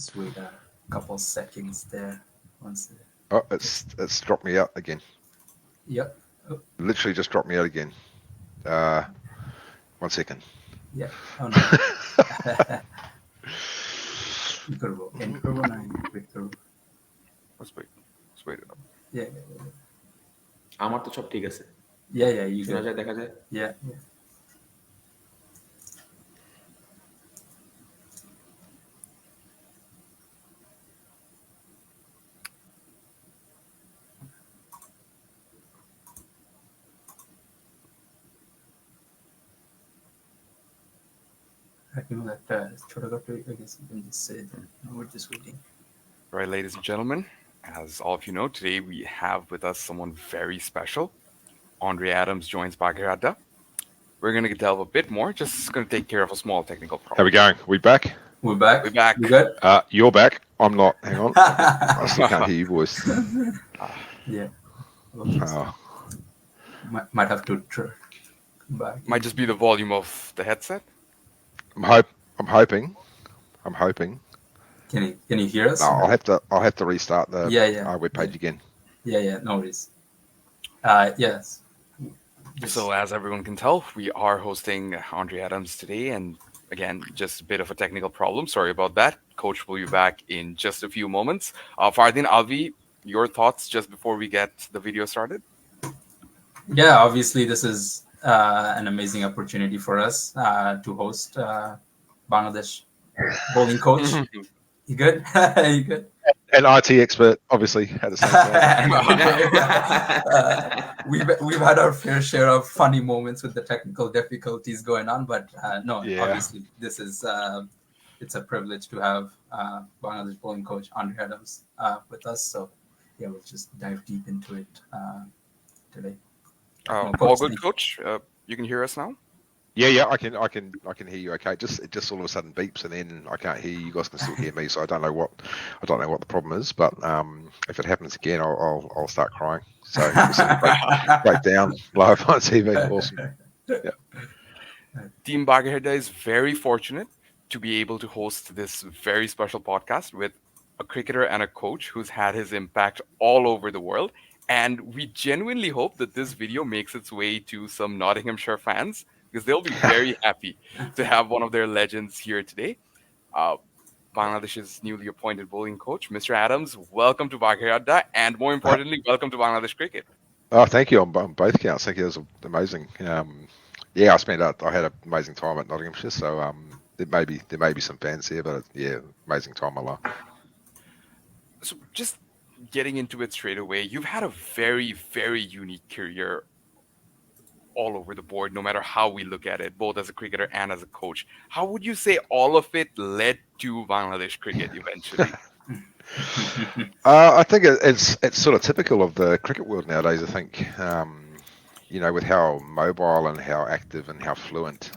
Just wait a couple seconds there. Once. Oh, it's dropped me out again. Yep. Oh, Literally just dropped me out again. 1 second. yeah. Oh no. Incredible. Incredible. Incredible. Let's wait it up. Yeah. আমার তো সব ঠিক আছে Yeah. You শোনা good. যায় দেখা যায় Yeah. I can let ছোটখাটো, I guess you can just say that. We're just waiting. All right, ladies and gentlemen, as all of you know, today we have with us someone very special. Andre Adams joins Bagherada. We're going to delve a bit more, just going to take care of a small technical problem. How we going? We back? We're back. We're back. You good? You're back. I'm not. Hang on. I still can't hear your voice. Yeah. Oh. Might have to come back. Might just be the volume of the headset. I'm hoping. Can you hear us? No, I'll have to restart the web page again. Yeah. No worries. Yes. So as everyone can tell, we are hosting Andre Adams today, and again, just a bit of a technical problem. Sorry about that. Coach will be back in just a few moments. Fardin, Alvi, your thoughts just before we get the video started? Yeah, obviously this is an amazing opportunity for us to host Bangladesh bowling coach. You good? You good? An IT expert, obviously, at the same time. We've had our fair share of funny moments with the technical difficulties going on, but obviously this is it's a privilege to have Bangladesh bowling coach Andre Adams with us. So yeah, we'll just dive deep into it today. All good, Coach. You can hear us now. Yeah, I can hear you. Okay, it just all of a sudden beeps and then I can't hear you. You guys can still hear me, so I don't know what the problem is. But if it happens again, I'll start crying. So break down live on TV. Awesome. Yeah. Team Bagherada is very fortunate to be able to host this very special podcast with a cricketer and a coach who's had his impact all over the world. And we genuinely hope that this video makes its way to some Nottinghamshire fans, because they'll be very happy to have one of their legends here today. Bangladesh's newly appointed bowling coach, Mr. Adams, welcome to Bagherada, and more importantly, welcome to Bangladesh cricket. Oh, thank you on both counts. Thank you. It was amazing. I had an amazing time at Nottinghamshire, so there may be some fans here, but amazing time I love. So just getting into it straight away, you've had a very, very unique career all over the board, no matter how we look at it, both as a cricketer and as a coach. How would you say all of it led to Bangladesh cricket eventually? I think it's sort of typical of the cricket world nowadays. I think, with how mobile and how active and how fluent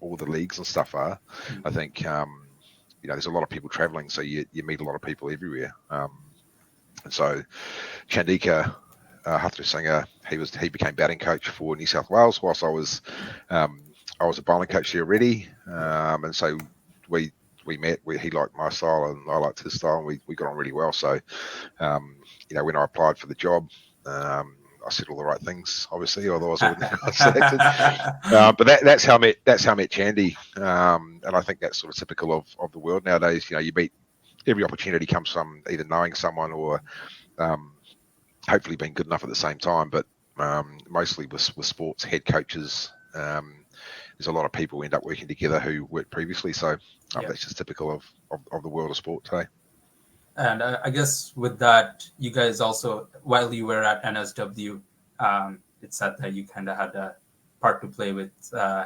all the leagues and stuff are, I think, there's a lot of people traveling, so you meet a lot of people everywhere. And so Chandika Hathrusingha, he became batting coach for New South Wales whilst I was a bowling coach there already. And so we met. He liked my style and I liked his style, and we got on really well. So, when I applied for the job, I said all the right things, obviously, otherwise I wouldn't have got selected. But that's how I met Chandy. And I think that's sort of typical of the world nowadays. You meet. Every opportunity comes from either knowing someone or hopefully being good enough at the same time. But mostly with sports, head coaches, there's a lot of people end up working together who worked previously. So that's just typical of the world of sport today. And I guess with that, you guys also, while you were at NSW, it said that you kind of had a part to play with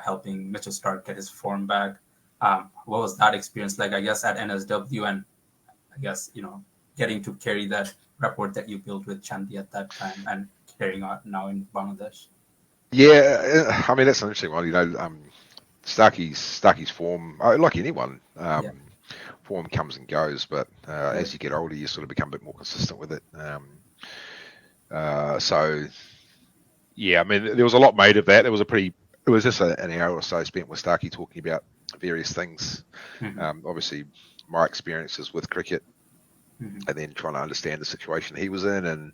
helping Mitchell Stark get his form back. What was that experience like, I guess, at NSW, and I guess, getting to carry that rapport that you built with Chandy at that time and carrying on now in Bangladesh? Yeah, I mean, that's an interesting one. Starkey's form, like anyone, form comes and goes, but as you get older, you sort of become a bit more consistent with it. I mean, there was a lot made of that. It was just an hour or so spent with Starkey talking about various things. Obviously, my experiences with cricket, Mhm. and then trying to understand the situation he was in. And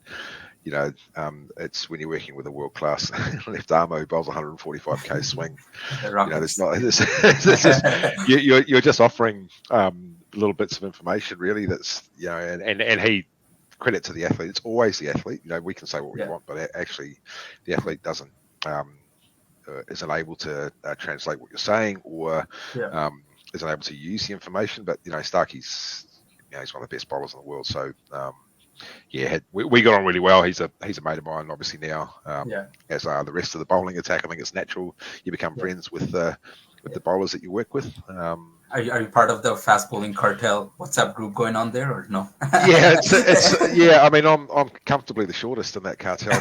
it's when you're working with a world-class left armer who bowls 145k swing. There's Rockets. not this is you're just offering little bits of information, really. That's and he, credit to the athlete. It's always the athlete. We can say what we want, but actually, the athlete doesn't isn't able to translate what you're saying, or isn't able to use the information. But Starkey's he's one of the best bowlers in the world. So we got on really well. He's a mate of mine, obviously now. As are the rest of the bowling attack. I think it's natural you become friends with the bowlers that you work with. Are you part of the fast bowling cartel WhatsApp group going on there, or no? I mean, I'm comfortably the shortest in that cartel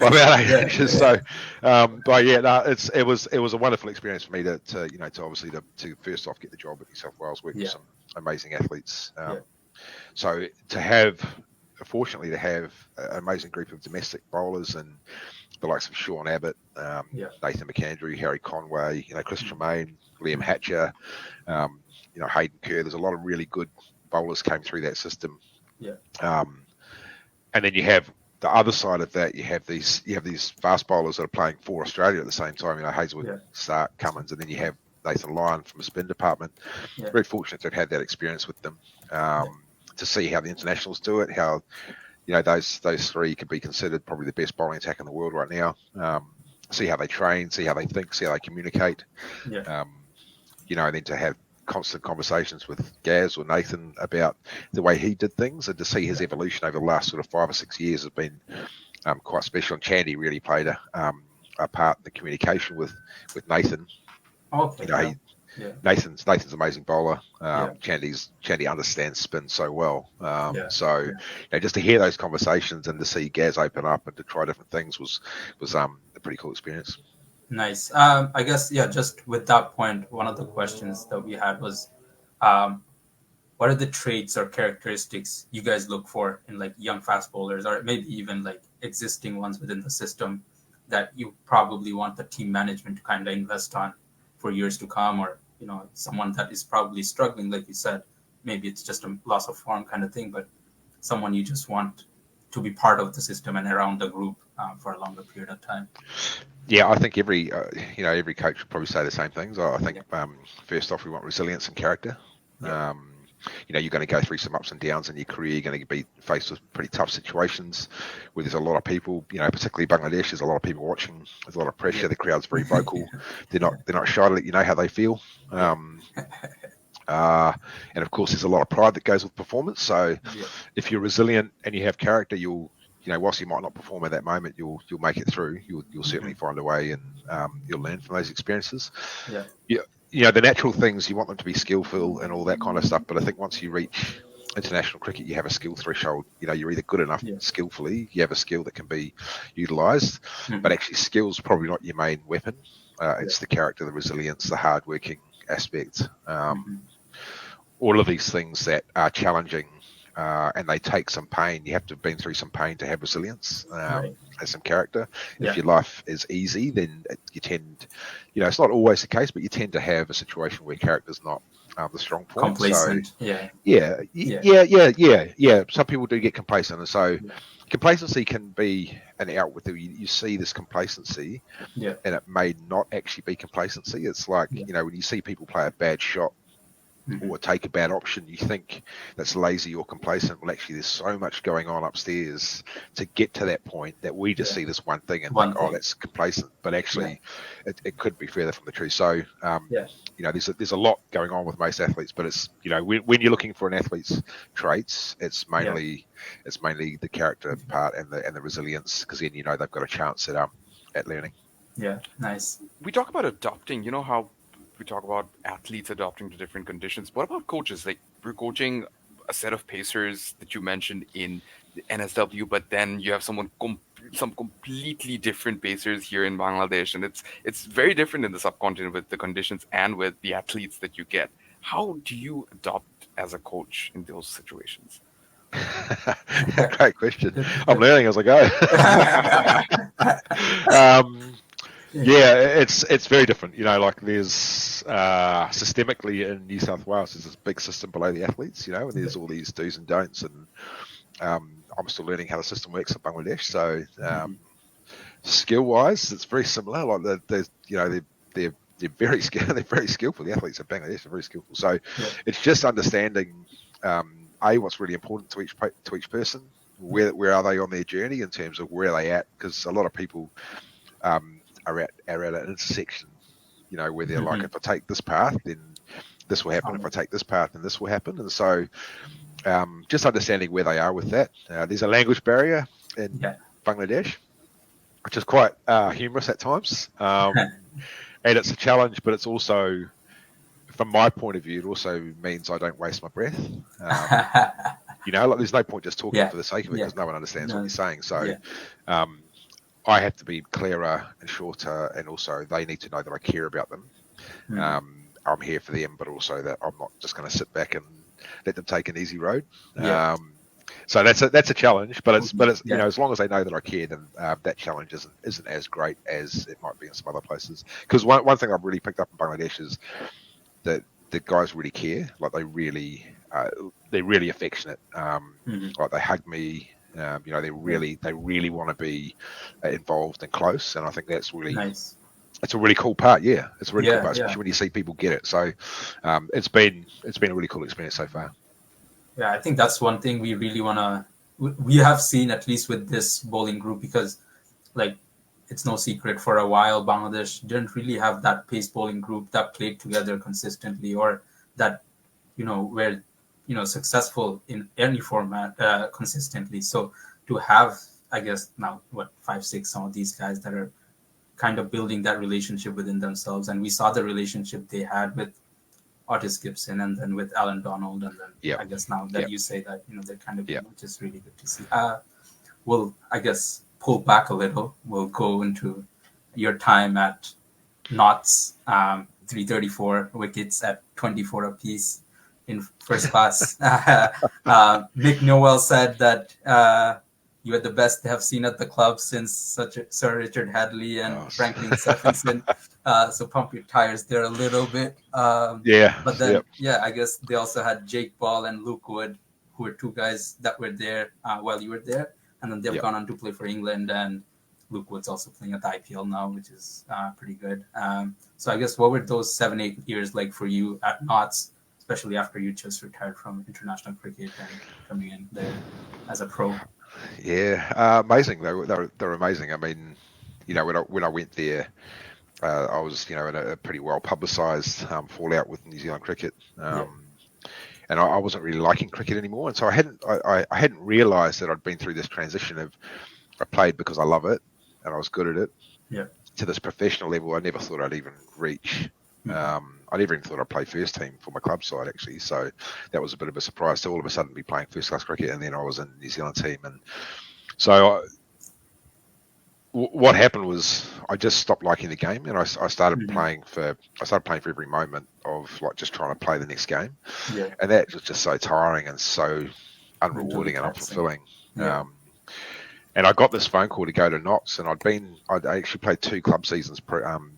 by about 8 inches. So, it was a wonderful experience for me to obviously to first off get the job at New South Wales, work with some amazing athletes. So fortunately to have an amazing group of domestic bowlers and the likes of Sean Abbott, Nathan McAndrew, Harry Conway, Chris Tremaine, Liam Hatcher, Hayden Kerr. There's a lot of really good bowlers came through that system. And then you have the other side of that. You have these fast bowlers that are playing for Australia at the same time. Hazelwood, Stark, Cummins, and then you have Nathan Lyon from the spin department. Very fortunate to have had that experience with them. To see how the internationals do it, how those three could be considered probably the best bowling attack in the world right now. See how they train, see how they think, see how they communicate. And then to have constant conversations with Gaz or Nathan about the way he did things, and to see his evolution over the last sort of 5 or 6 years has been quite special. And Chandy really played a part in the communication with Nathan. Nathan's an amazing bowler. Chandy understands spin so well. So just to hear those conversations and to see Gaz open up and to try different things was a pretty cool experience. Nice. I guess just with that point, one of the questions that we had was, what are the traits or characteristics you guys look for in like young fast bowlers, or maybe even like existing ones within the system, that you probably want the team management to kind of invest on for years to come, or someone that is probably struggling, like you said, maybe it's just a loss of form kind of thing, but someone you just want to be part of the system and around the group for a longer period of time. I think every coach would probably say the same things. I think first off, we want resilience and character. You're going to go through some ups and downs in your career. You're going to be faced with pretty tough situations where there's a lot of people, particularly Bangladesh, there's a lot of people watching. There's a lot of pressure. The crowd's very vocal. They're not shy to let you know how they feel. And of course, there's a lot of pride that goes with performance. So if you're resilient and you have character, you'll whilst you might not perform at that moment, you'll make it through. You'll certainly find a way, and you'll learn from those experiences. The natural things, you want them to be skillful and all that kind of stuff. But I think once you reach international cricket, you have a skill threshold. You're either good enough skillfully, you have a skill that can be utilised, but actually skill's probably not your main weapon. It's the character, the resilience, the hard-working aspect. All of these things that are challenging, and they take some pain. You have to have been through some pain to have resilience, and some character. If your life is easy, then you tend, it's not always the case, but you tend to have a situation where character's not the strong point. Complacent. Some people do get complacent, and so complacency can be an out with you see this complacency, and it may not actually be complacency. It's like when you see people play a bad shot or take a bad option, you think that's lazy or complacent. Well, actually, there's so much going on upstairs to get to that point that we just see this one thing and think, oh, that's complacent. But actually, it could be further from the truth. So, there's a lot going on with most athletes, but it's when you're looking for an athlete's traits, it's mainly the character part and the resilience, because then they've got a chance at learning. Yeah, nice. We talk about adopting. How we talk about athletes adopting to different conditions. What about coaches? Like, we're coaching a set of pacers that you mentioned in the NSW, but then you have some completely different pacers here in Bangladesh, and it's very different in the subcontinent with the conditions and with the athletes that you get. How do you adopt as a coach in those situations? Great question. I'm learning as I go. Yeah, it's very different. You know, like there's systemically in New South Wales, there's this big system below the athletes. You know, and there's all these do's and don'ts, and I'm still learning how the system works in Bangladesh. So skill wise, it's very similar. Like they're very skilled. They're very skillful. The athletes of Bangladesh are very skillful. So it's just understanding what's really important to each person. Where are they on their journey in terms of where are they at? Because a lot of people are at an intersection, you know, where they're like, if I take this path, then this will happen. If I take this path, then this will happen. And so just understanding where they are with that. There's a language barrier in Bangladesh, which is quite humorous at times. And it's a challenge, but it's also, from my point of view, it also means I don't waste my breath. You know, like there's no point just talking for the sake of it because no one understands what you're saying. So I have to be clearer and shorter, and also they need to know that I care about them. I'm here for them, but also that I'm not just going to sit back and let them take an easy road. So that's a challenge, but it's you know, as long as they know that I care, then that challenge isn't as great as it might be in some other places. Because one thing I've really picked up in Bangladesh is that the guys really care. Like they're really affectionate. Like they hug me. You know, they really want to be involved and close, and I think that's really nice. It's a really cool part. Yeah, it's a really cool part, especially when you see people get it. So it's been a really cool experience so far. Yeah, I think that's one thing we really we have seen, at least with this bowling group, because like it's no secret for a while Bangladesh didn't really have that pace bowling group that played together consistently, or that, you know, were, you know, successful in any format consistently. So to have, I guess now 5-6 some of these guys that are kind of building that relationship within themselves, and we saw the relationship they had with Otis Gibson and then with Alan Donald, and then I guess now that you say that, you know, they're kind of which is really good to see. We'll, I guess, pull back a little. We'll go into your time at Knots, 334 wickets at 24 apiece in first class. Mick Nowell said that you are the best they have seen at the club since Sir Richard Hadley and Franklin Stephenson. So pump your tires there a little bit. But then, I guess they also had Jake Ball and Luke Wood, who were two guys that were there while you were there. And then they've gone on to play for England. And Luke Wood's also playing at the IPL now, which is pretty good. So I guess what were those 7-8 years like for you at Knots, especially after you just retired from international cricket and coming in there as a pro? Yeah, amazing. They're amazing. I mean, you know, when I went there, I was, you know, in a pretty well publicised fallout with New Zealand cricket, and I wasn't really liking cricket anymore. And so I hadn't realised that I'd been through this transition of I played because I love it and I was good at it. To this professional level, I never thought I'd even reach. I never even thought I'd play first team for my club side, actually. So that was a bit of a surprise to all of a sudden be playing first class cricket, and then I was in the New Zealand team. And so what happened was I just stopped liking the game, and I started playing for every moment of like just trying to play the next game. And that was just so tiring and so unrewarding and unfulfilling. And I got this phone call to go to Knots, and I'd actually played 2 club seasons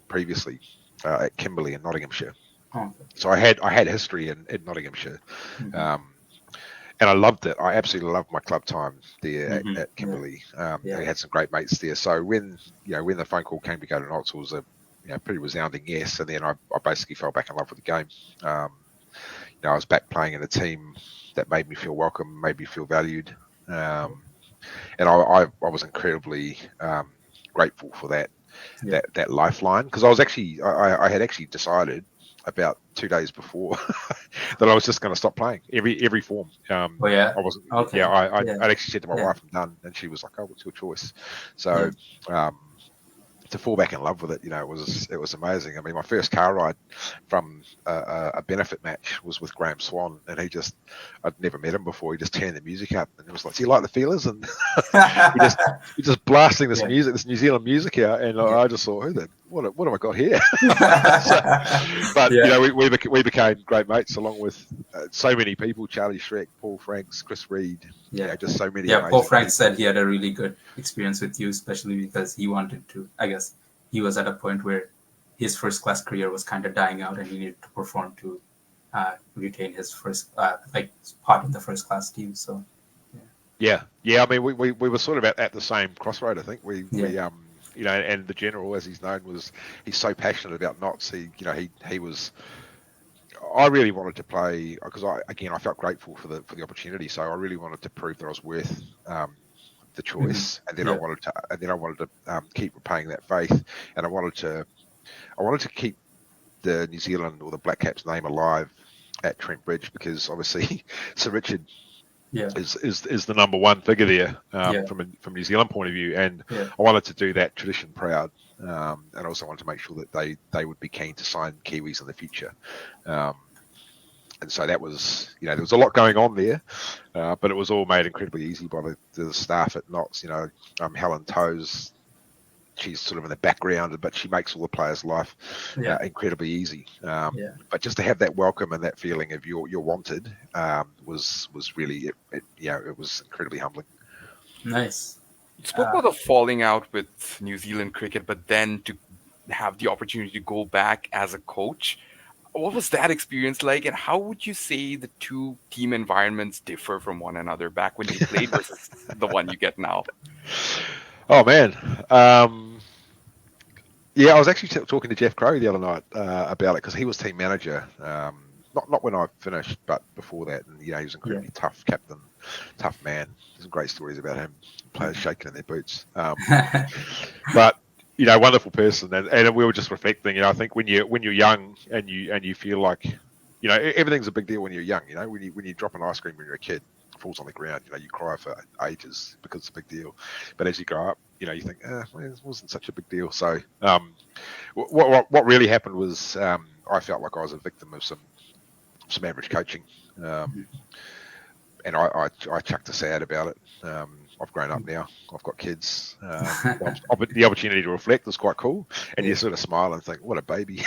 previously at Kimberley in Nottinghamshire. So I had history in Nottinghamshire, and I loved it. I absolutely loved my club time there at Kimberley. I had some great mates there. So when the phone call came to go to Knots, it was a pretty resounding yes. And then I basically fell back in love with the game. I was back playing in a team that made me feel welcome, made me feel valued. And I was incredibly grateful for that lifeline, because I had actually decided about 2 days before that I was just going to stop playing every form. I wasn't. Okay. I actually said to my wife, "I'm done," and she was like, "Oh, what's your choice?" So. To fall back in love with it, it was amazing. I mean, my first car ride from a benefit match was with Graham Swan, and I'd never met him before. He just turned the music up, and it was like, "Do you like the Feelers?" And he just blasting this music, this New Zealand music out, and I just thought, what have I got here? We became great mates, along with so many people: Charlie Schreck, Paul Franks, Chris Reed. Just so many. Paul Franks said he had a really good experience with you, especially because he wanted to, I guess, he was at a point where his first class career was kind of dying out, and he needed to perform to retain his first like spot in the first class team. So Yeah. I mean, we were sort of at the same crossroad. I think we you know, and the general, as he's known, he's so passionate about knots. He was. I really wanted to play because I felt grateful for the opportunity. So I really wanted to prove that I was worth the choice, and then I wanted to keep repaying that faith, and I wanted to keep the New Zealand or the Black Caps name alive at Trent Bridge, because obviously Sir Richard is the number one figure there from a New Zealand point of view, and I wanted to do that tradition proud, and also wanted to make sure that they would be keen to sign Kiwis in the future. And so that was, there was a lot going on there, but it was all made incredibly easy by the staff at Knots. Helen Toes, she's sort of in the background, but she makes all the players' life incredibly easy. But just to have that welcome and that feeling of you're wanted was really it was incredibly humbling. Nice. You spoke about the falling out with New Zealand cricket, but then to have the opportunity to go back as a coach. What was that experience like, and how would you say the two team environments differ from one another back when you played versus the one you get now? Oh man, I was actually talking to Jeff Crow the other night about it, because he was team manager. Not when I finished, but before that. And he was incredibly tough captain, tough man. There's some great stories about him. Players shaking in their boots, but. Wonderful person, and we were just reflecting. I think when you're young and you feel like, everything's a big deal when you're young. When you drop an ice cream when you're a kid, it falls on the ground. You cry for ages because it's a big deal. But as you grow up, you think, it wasn't such a big deal. So, what really happened was, I felt like I was a victim of some average coaching, and I chucked a sad about it. I've grown up now. I've got kids. The opportunity to reflect was quite cool, and you sort of smile and think, "What a baby!"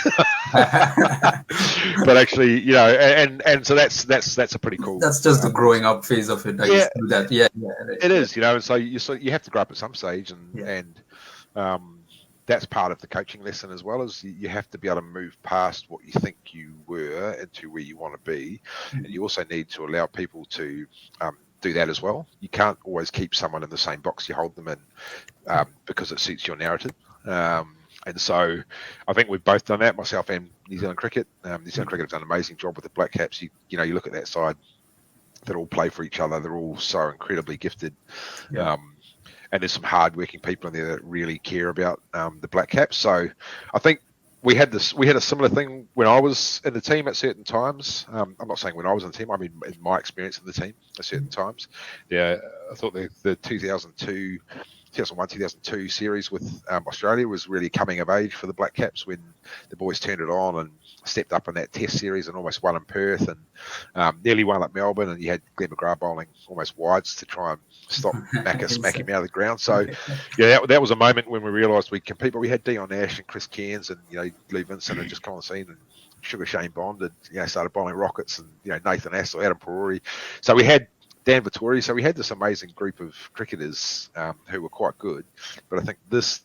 But actually, and so that's a pretty cool. That's just the growing up phase of it. It is, and so you have to grow up at some stage, and that's part of the coaching lesson as well. As you have to be able to move past what you think you were into where you want to be, and you also need to allow people to. Do that as well. You can't always keep someone in the same box you hold them in because it suits your narrative. And so I think we've both done that, myself and New Zealand Cricket. New Zealand Cricket have done an amazing job with the Black Caps. You look at that side, they all play for each other. They're all so incredibly gifted. And there's some hard-working people in there that really care about the Black Caps. So I think we had a similar thing when I was in the team at certain times. I'm not saying when I was in the team, I mean in my experience in the team at certain times. I thought the 2001, 2002 series with Australia was really coming of age for the Black Caps, when the boys turned it on and stepped up in that test series and almost won in Perth, and nearly won at Melbourne, and you had Glenn McGrath bowling almost wides to try and stop Macca smacking him out of the ground. So that was a moment when we realised we'd compete, but we had Dion Nash and Chris Cairns and Lee Vincent had just come on the scene, and Sugar Shane Bond had started bowling rockets, and Nathan Astle, Adam Perori. So we had Dan Vittori. So we had this amazing group of cricketers who were quite good, but I think this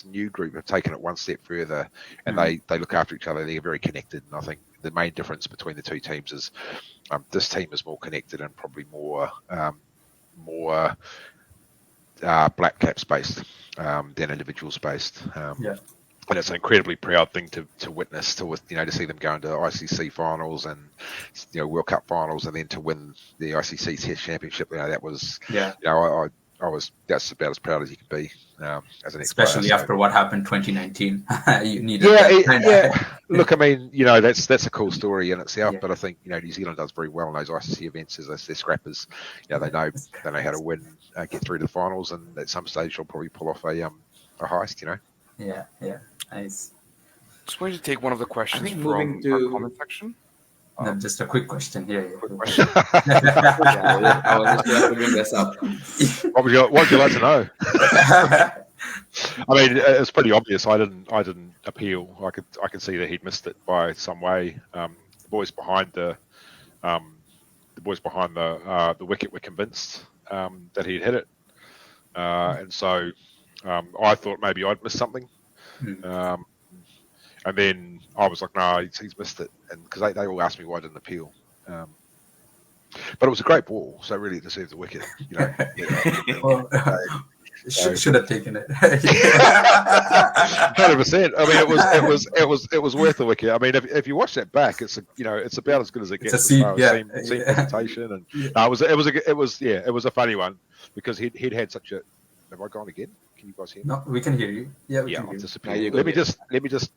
new group have taken it one step further, and they look after each other. They're very connected, and I think the main difference between the two teams is this team is more connected and probably more Black Caps based than individuals based. And it's an incredibly proud thing to witness, to see them go into ICC finals and World Cup finals, and then to win the ICC Test Championship. That was that's about as proud as you can be as an especially after what happened 2019. You needed Look, I mean, that's a cool story in itself, but I think New Zealand does very well in those ICC events as they're scrappers. They know how to win, get through to the finals, and at some stage they'll probably pull off a heist. Yeah, nice. Just wanted to take one of the questions from moving to our comment section. No, just a quick question. Quick question. I was just going to bring this up. What would you like to know? I mean, it's pretty obvious. I didn't appeal. I could see that he'd missed it by some way. The boys behind the wicket were convinced that he'd hit it, and so I thought maybe I'd missed something. Mm. And then I was like, no, he's missed it, and because they all asked me why I didn't appeal. But it was a great ball, so really it deserved the wicket. You know, Well, so, should have taken it. 100%. I mean, it was worth the wicket. I mean, if you watch that back, it's it's about as good as it It's a gets as seed, far yeah. as seam presentation, and Yeah. no, it was a funny one because he'd had such a. Have I gone again? Can you guys hear me? No, we can hear you. Yeah, we Yeah, can I've hear you. disappeared. you go, Let me yeah. just.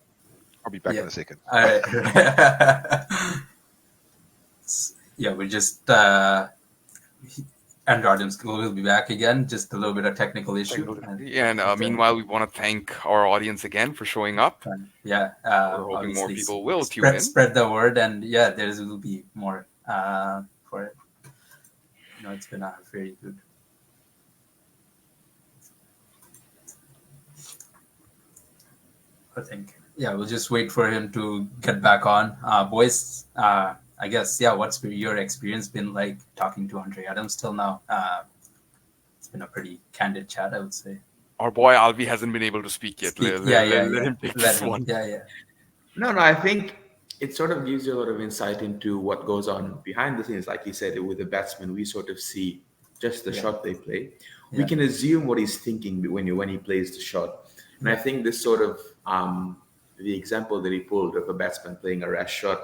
I'll be back Yeah. in a second. All right. Yeah, we just and Arden's will be back again. Just a little bit of technical issue. And meanwhile, we want to thank our audience again for showing up. Yeah, We're hoping more obviously people will tune in. spread the word, and yeah, there will be more for it. It's been very good. I think. Yeah, we'll just wait for him to get back on. Boys, I guess, yeah, what's your experience been like talking to Andre Adams till now? It's been a pretty candid chat, I would say. Our boy Alvi hasn't been able to speak yet. Let him take this one. Yeah. No, I think it sort of gives you a lot of insight into what goes on behind the scenes. Like you said, with the batsman, we sort of see just the shot they play. Yeah. We can assume what he's thinking when he plays the shot. And I think this sort of the example that he pulled of a batsman playing a rash shot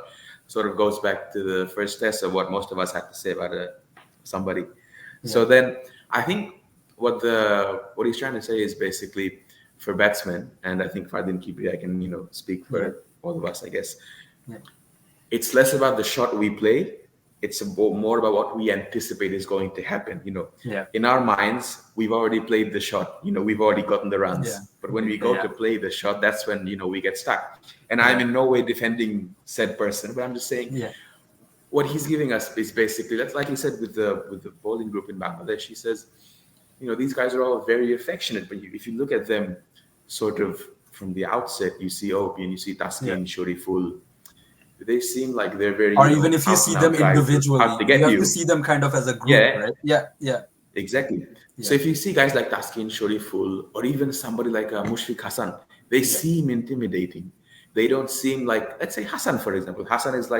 sort of goes back to the first test of what most of us had to say about somebody. Yeah. So then I think what he's trying to say is basically for batsmen, and I think Fardin Kibri, I can speak for all of us, I guess. Yeah. It's less about the shot we play. It's more about what we anticipate is going to happen. In our minds, we've already played the shot. We've already gotten the runs. Yeah. But when we go to play the shot, that's when we get stuck. And I'm in no way defending said person, but I'm just saying what he's giving us is basically, that's like he said with the bowling group in Bangladesh. He says, these guys are all very affectionate, but if you look at them sort of from the outset, you see Obi and you see Taskin, Shariful. They seem like they're very. Or even if you see them individually, you have to see them kind of as a group, right? Yeah. Exactly. Yeah. So if you see guys like Taskin, Shariful, or even somebody like Mushfiq Hassan, they seem intimidating. They don't seem like, let's say Hassan, for example. Hassan is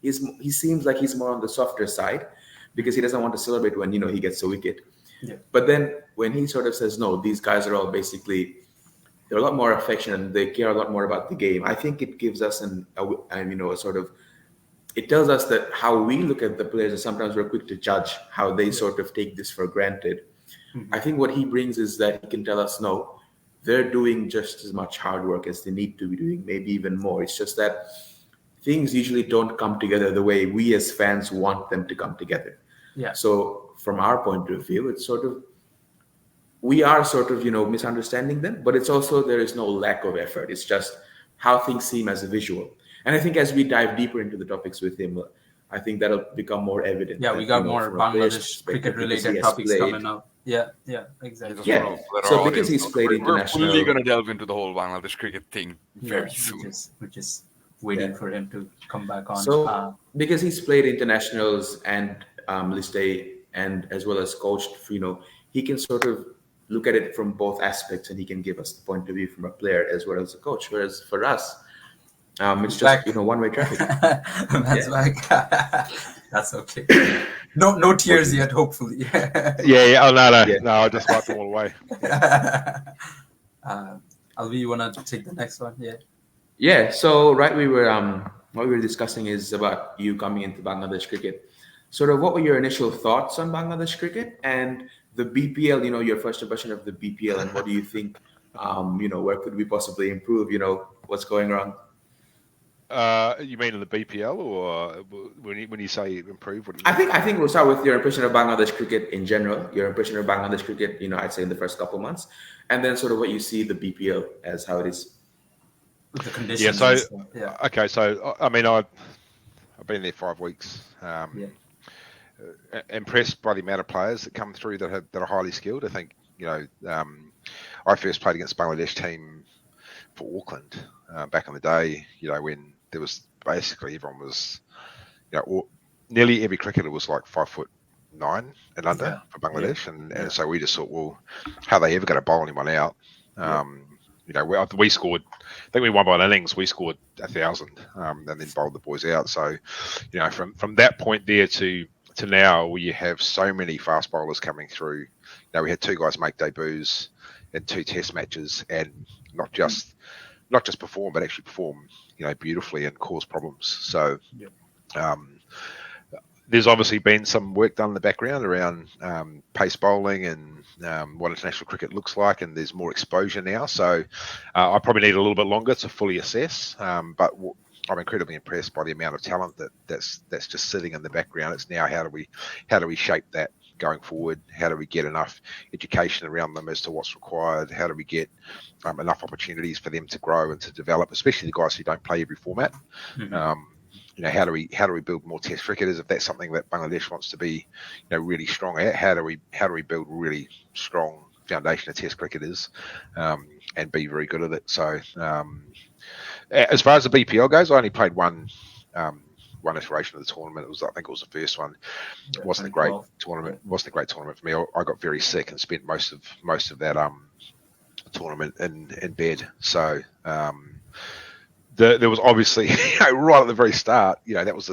he seems like he's more on the softer side because he doesn't want to celebrate when he gets a wicket. Yeah. But then when he sort of says, no, these guys are all basically. They're a lot more affectionate and they care a lot more about the game. I think it gives us it tells us that how we look at the players, and sometimes we're quick to judge how they sort of take this for granted. Mm-hmm. I think what he brings is that he can tell us, no, they're doing just as much hard work as they need to be doing, maybe even more. It's just that things usually don't come together the way we as fans want them to come together. Yeah. So from our point of view, it's sort of, we are sort of, misunderstanding them, but it's also, there is no lack of effort. It's just how things seem as a visual. And I think as we dive deeper into the topics with him, I think that'll become more evident. Yeah, we got more Bangladesh cricket-related topics coming up. Yeah, exactly. Yeah, so because he's played international... We're really going to delve into the whole Bangladesh cricket thing very soon. We're just waiting for him to come back on. So, because he's played internationals and List A, and as well as coached, he can sort of look at it from both aspects, and he can give us the point of view from a player as well as a coach. Whereas for us, it's just one-way traffic. That's back. That's okay. No tears yet, hopefully. Yeah. Oh no. I just wiped them all away. Alvi, you wanna take the next one? Yeah. Yeah. So what we were discussing is about you coming into Bangladesh cricket. Sort of, what were your initial thoughts on Bangladesh cricket and the BPL, your first impression of the BPL, and what do you think, where could we possibly improve, what's going wrong? You mean in the BPL, or when you say improve? What do you mean? I think we'll start with your impression of Bangladesh cricket in general, your impression of Bangladesh cricket, I'd say in the first couple of months, and then sort of what you see the BPL as how it is. With the conditions. Okay. So, I mean, I've been there 5 weeks. Impressed by the amount of players that come through that are highly skilled. I think I first played against Bangladesh team for Auckland back in the day. When there was basically everyone was, nearly every cricketer was like 5'9" and under for Bangladesh, and so we just thought, well, how are they ever going to bowl anyone out? we scored. I think we won by an innings. We scored 1,000, and then bowled the boys out. So, from that point there to now, where you have so many fast bowlers coming through. We had 2 guys make debuts in 2 Test matches, and not just perform, but actually perform, beautifully and cause problems. So, there's obviously been some work done in the background around pace bowling and what international cricket looks like, and there's more exposure now. So I probably need a little bit longer to fully assess, but I'm incredibly impressed by the amount of talent that's just sitting in the background. It's now how do we shape that going forward? How do we get enough education around them as to what's required? How do we get enough opportunities for them to grow and to develop, especially the guys who don't play every format? How do we build more Test cricketers if that's something that Bangladesh wants to be, really strong at? How do we build really strong foundation of Test cricketers and be very good at it? So, as far as the BPL goes, I only played one iteration of the tournament. I think it was the first one. It wasn't a great tournament. It wasn't a great tournament for me. I got very sick and spent most of that tournament in bed. So. There was obviously, right at the very start, that was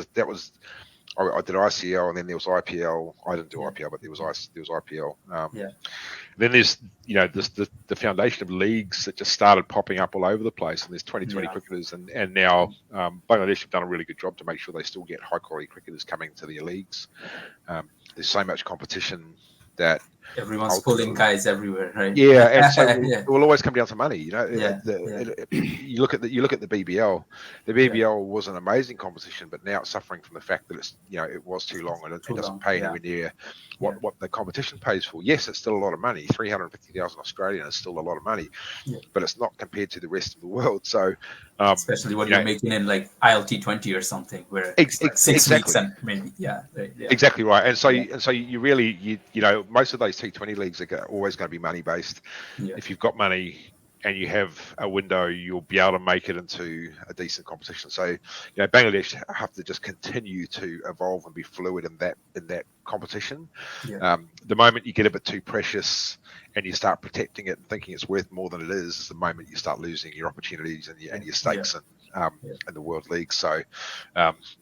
I did ICL, and then there was IPL. I didn't do IPL, but there was IPL. Then there's the foundation of leagues that just started popping up all over the place, and there's 2020 cricketers, and now Bangladesh have done a really good job to make sure they still get high quality cricketers coming to their leagues. There's so much competition that everyone's pulling guys everywhere, right? Yeah, and so it will always come down to money. You look at the BBL. The BBL was an amazing competition, but now it's suffering from the fact that it's it was too long, and it doesn't pay anywhere near what the competition pays for. Yes, it's still a lot of money. 350,000 Australian is still a lot of money, but it's not compared to the rest of the world. So, especially when you're making in like ILT20 or something, where it's like 6 weeks and maybe exactly right. And so you really most of those T20 leagues are always going to be money based. If you've got money and you have a window, you'll be able to make it into a decent competition. So, Bangladesh have to just continue to evolve and be fluid in that competition. The moment you get a bit too precious and you start protecting it and thinking it's worth more than it is the moment you start losing your opportunities and your stakes in the World League. So,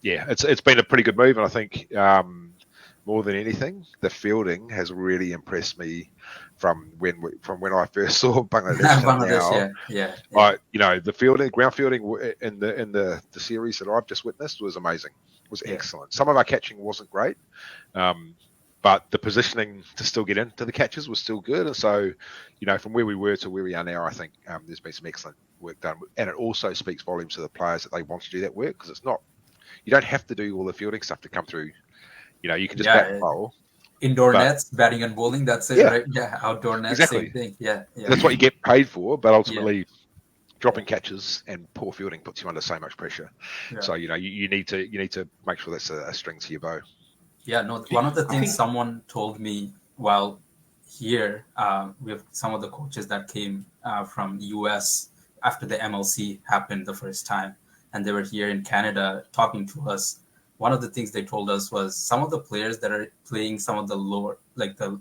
it's been a pretty good move, and I think more than anything, the fielding has really impressed me from when I first saw Bangladesh. The ground fielding in the series that I've just witnessed was amazing. Was excellent. Some of our catching wasn't great, but the positioning to still get into the catches was still good. And so, from where we were to where we are now, I think there's been some excellent work done, and it also speaks volumes to the players that they want to do that work, because it's not, you don't have to do all the fielding stuff to come through. You can just bat and bowl. Indoor nets, batting and bowling, that's it, right? Yeah, outdoor nets, same thing. Yeah. That's what you get paid for, but ultimately dropping catches and poor fielding puts you under so much pressure. So, you need to make sure that's a string to your bow. Yeah, no, one of the things someone told me while here, we have some of the coaches that came from the US after the MLC happened the first time, and they were here in Canada talking to us. One of the things they told us was some of the players that are playing some of the lower, like the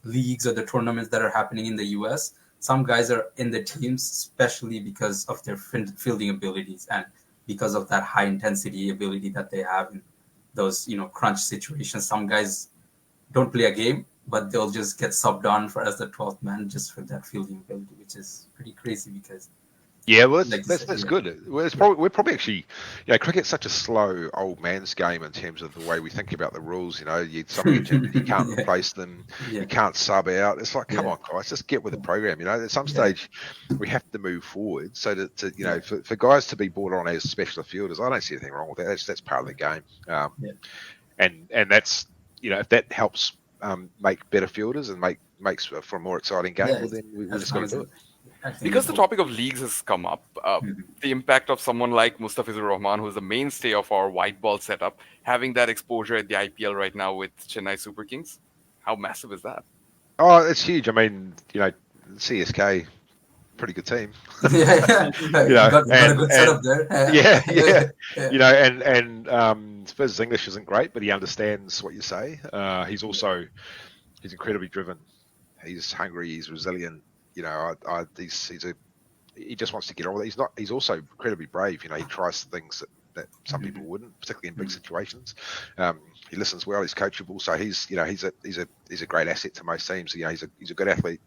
leagues or the tournaments that are happening in the US, some guys are in the teams, especially because of their fielding abilities and because of that high intensity ability that they have in those, crunch situations. Some guys don't play a game, but they'll just get subbed on as the 12th man just for that fielding ability, which is pretty crazy because. Yeah, well, that's good. Well, we're probably actually, cricket's such a slow old man's game in terms of the way we think about the rules. You can't replace them, you can't sub out. It's like, come on, guys, just get with the program. At some stage, we have to move forward. So that for guys to be brought on as special fielders, I don't see anything wrong with that. That's part of the game. And that's if that helps make better fielders and makes for a more exciting game, well, then we just got to do it. Because the topic of leagues has come up, the impact of someone like Mustafizur Rahman, who's the mainstay of our white ball setup, having that exposure at the IPL right now with Chennai Super Kings, how massive is that? Oh, it's huge. I mean, CSK, pretty good team. Got a good setup there. And Spurs' English isn't great, but he understands what you say. He's incredibly driven. He's hungry. He's resilient. He's he just wants to get on with it. He's also incredibly brave. He tries things that some people wouldn't, particularly in big situations. He listens well. He's coachable, so he's a great asset to most teams. He's a good athlete.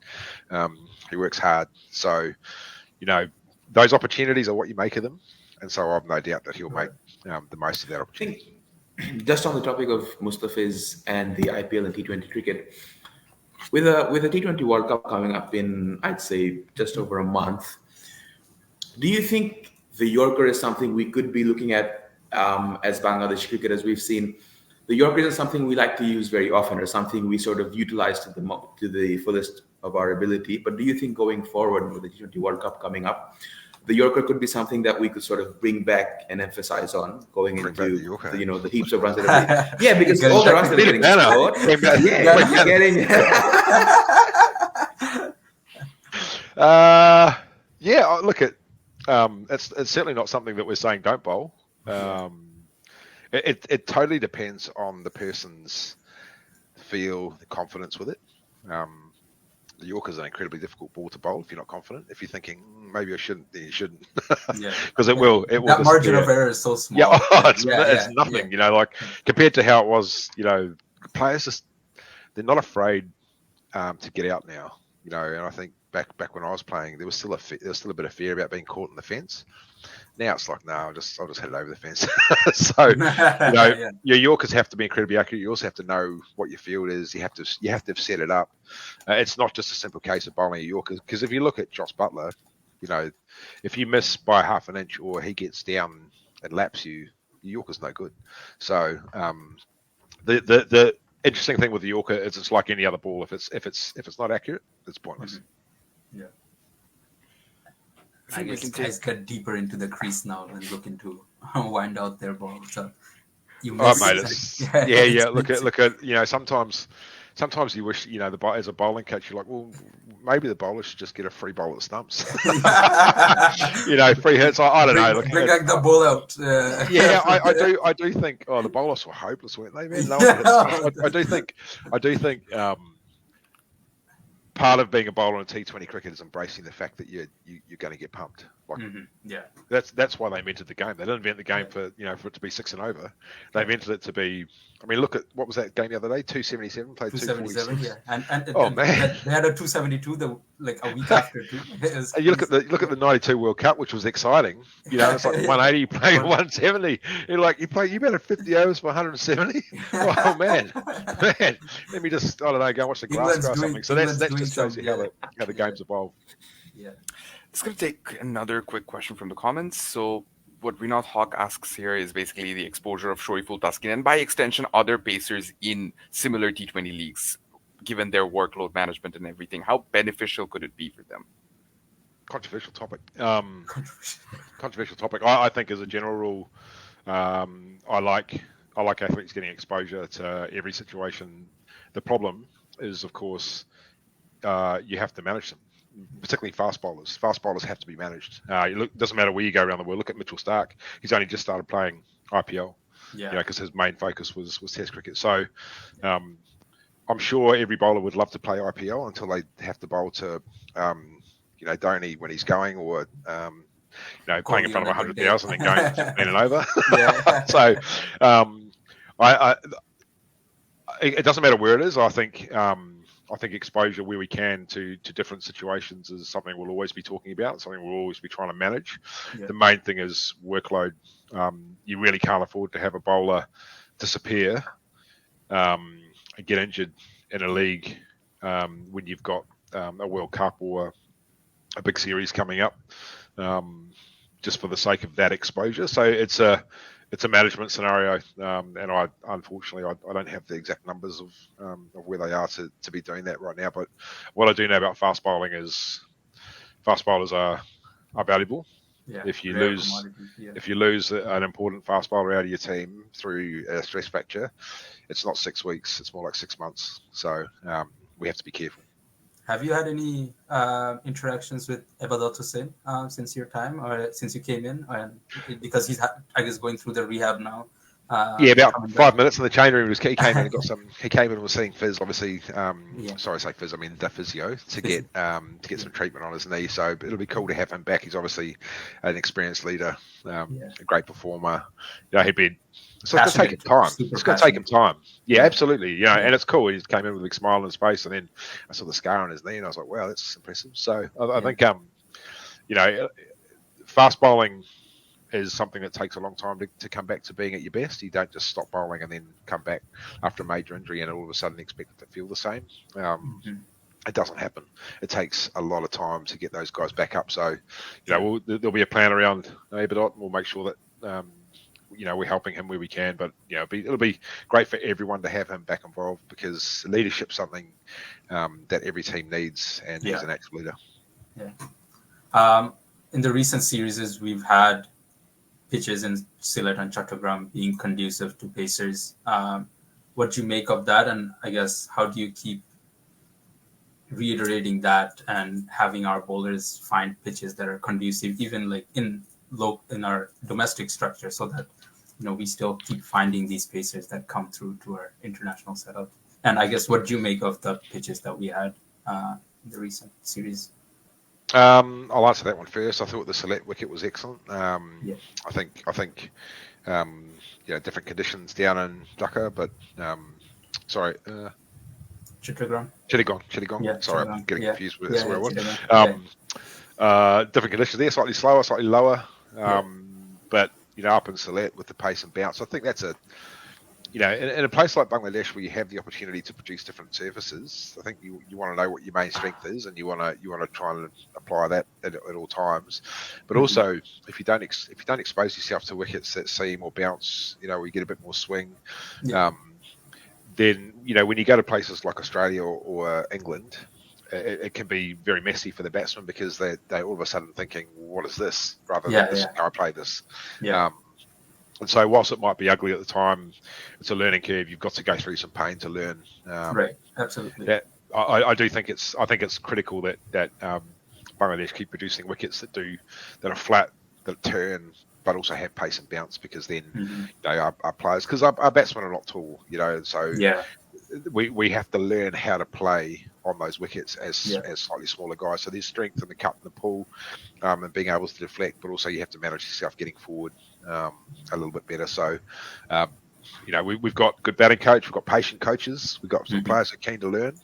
He works hard. So those opportunities are what you make of them, and so I've no doubt that he'll make the most of that opportunity. Just on the topic of Mustafiz and the IPL and T20 cricket, with a T20 World Cup coming up in, I'd say, just over a month, do you think the Yorker is something we could be looking at as Bangladesh cricketers? We've seen the Yorker is something we like to use very often, or something we sort of utilize to the fullest of our ability. But do you think going forward with the T20 World Cup coming up, the Yorker could be something that we could sort of bring back and emphasize on going into the heaps of runs that are made? Yeah, because all the runs that are getting scored. Look at it's certainly not something that we're saying don't bowl. It totally depends on the person's feel, the confidence with it. The Yorker is an incredibly difficult ball to bowl if you're not confident. If you're thinking maybe I shouldn't, then you shouldn't, because it will. That margin of error is so small. Yeah, it's nothing. Like compared to how it was. Players they're not afraid to get out now. And I think back when I was playing, there was still a bit of fear about being caught in the fence. Now it's like, no, I'll just head it over the fence. So, your Yorkers have to be incredibly accurate. You also have to know what your field is. You have to have set it up. It's not just a simple case of bowling a Yorker, because if you look at Josh Butler, if you miss by half an inch or he gets down and laps you, your Yorker's no good. So, the interesting thing with the Yorker is it's like any other ball. If it's not accurate, it's pointless. Yeah. I guess guys get deeper into the crease now and looking to wind out their ball. So you miss Look at sometimes you wish as a bowling coach you're like, well, maybe the bowler should just get a free bowl at the stumps. Free hits. I don't know. Bring back the ball out. I do think. Oh, the bowlers were hopeless, weren't they, man? I do think. Part of being a bowler in T20 cricket is embracing the fact that you're going to get pumped. That's why they invented the game. They didn't invent the game for it to be 6 and over. They invented it to be. I mean, look at what was that game the other day? 277 played 247. Yeah, and man, they had a 272 a week after too. You look at the '92 World Cup, which was exciting. It's like 180 playing 170. You're like you batted 50 overs for 170. Oh man. Let me just go and watch the grass grow or something. So that just shows you how the game's evolved. Yeah. It's going to take another quick question from the comments. So what Rinath Hawk asks here is basically the exposure of Shoaib Taskin and by extension other pacers in similar T20 leagues, given their workload management and everything. How beneficial could it be for them? Controversial topic. Controversial topic. I think as a general rule, I like athletes getting exposure to every situation. The problem is, of course, you have to manage them. Particularly fast bowlers. Fast bowlers have to be managed. Doesn't matter where you go around the world. Look at Mitchell Starc. He's only just started playing IPL. Because his main focus was Test cricket. So, I'm sure every bowler would love to play IPL until they have to bowl to, Dhoni when he's going, or playing in front of 100,000 and going 15 and over. So, it doesn't matter where it is. I think exposure where we can to different situations is something we'll always be talking about, something we'll always be trying to manage. Yeah. The main thing is workload. You really can't afford to have a bowler disappear and get injured in a league when you've got a World Cup or a big series coming up, just for the sake of that exposure. So it's a management scenario, and I unfortunately I don't have the exact numbers of where they are to be doing that right now. But what I do know about fast bowling is fast bowlers are valuable. Yeah, if you lose an important fast bowler out of your team through a stress fracture, it's not 6 weeks; it's more like 6 months. So we have to be careful. Have you had any interactions with Ibadat Hussain since your time or since you came in? Because he's, I guess, going through the rehab now Yeah, about coming back? 5 minutes in the change room. He came in and got some. He came in and was seeing Fizz. Obviously, Yeah. sorry, I say Fizz. I mean the physio to get some treatment on his knee. So it'll be cool to have him back. He's obviously an experienced leader, Yeah. a great performer. You know, he'd be. So it's going to take him Passionate, time. super It's going to take him passionate. time. Yeah, Yeah. absolutely. You know, Yeah. and it's cool. He just came in with a big smile on his face, and then I saw the scar on his knee, and I was like, wow, that's impressive. So I think, you know, fast bowling is something that takes a long time to come back to being at your best. You don't just stop bowling and then come back after a major injury and all of a sudden expect it to feel the same. It doesn't happen. It takes a lot of time to get those guys back up. So, you know, there'll be a plan around Aberdot, and we'll make sure that, you know, we're helping him where we can. But, you know, it'll be great for everyone to have him back involved because leadership's something that every team needs, and he's an actual leader. Yeah. In the recent series, we've had pitches in Sylhet and Chattogram being conducive to pacers. What do you make of that? And I guess, how do you keep reiterating that and having our bowlers find pitches that are conducive, even like in our domestic structure, so that, you know, we still keep finding these pacers that come through to our international setup? And I guess, what do you make of the pitches that we had in the recent series? I'll answer that one first. I thought the Sylhet wicket was excellent. I think you know, different conditions down in Dhaka, but sorry, Chittagong. Chittagong. Yeah, Sorry, Chittagong. I'm getting confused with Yeah, the word. Chittagong. Different conditions there, slightly slower, slightly lower. But you know, up in Sylhet with the pace and bounce, I think that's a, you know, in a place like Bangladesh where you have the opportunity to produce different surfaces, I think you want to know what your main strength is, and you want to try and apply that at all times. But also, if you don't expose yourself to wickets that seam or bounce, you know, where you get a bit more swing, then, you know, when you go to places like Australia or England, it can be very messy for the batsmen because they all of a sudden thinking, what is this? Rather than this, I play this. And so whilst it might be ugly at the time, it's a learning curve. You've got to go through some pain to learn. Right, absolutely. That I do think it's critical that Bangladesh keep producing wickets that are flat, that turn, but also have pace and bounce, because then you know, our players, because our batsmen are not tall, you know, so we have to learn how to play on those wickets as slightly smaller guys. So there's strength in the cut and the pull, and being able to deflect, but also you have to manage yourself getting forward a little bit better. So, you know, we've got good batting coach, we've got patient coaches, we've got some players that are keen to learn.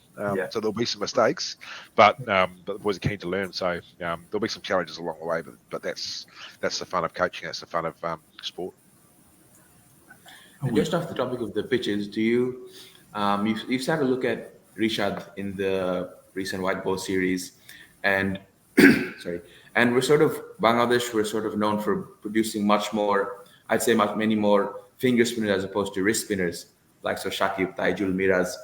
So there'll be some mistakes, but the boys are keen to learn. So there'll be some challenges along the way, but that's the fun of coaching. That's the fun of sport. And just off the topic of the pitches, do you you've started to look at Rishad in the recent white ball series, and sorry, and Bangladesh, we're sort of known for producing much more, I'd say many more finger spinners as opposed to wrist spinners, like Shakib, Taijul, Miraz.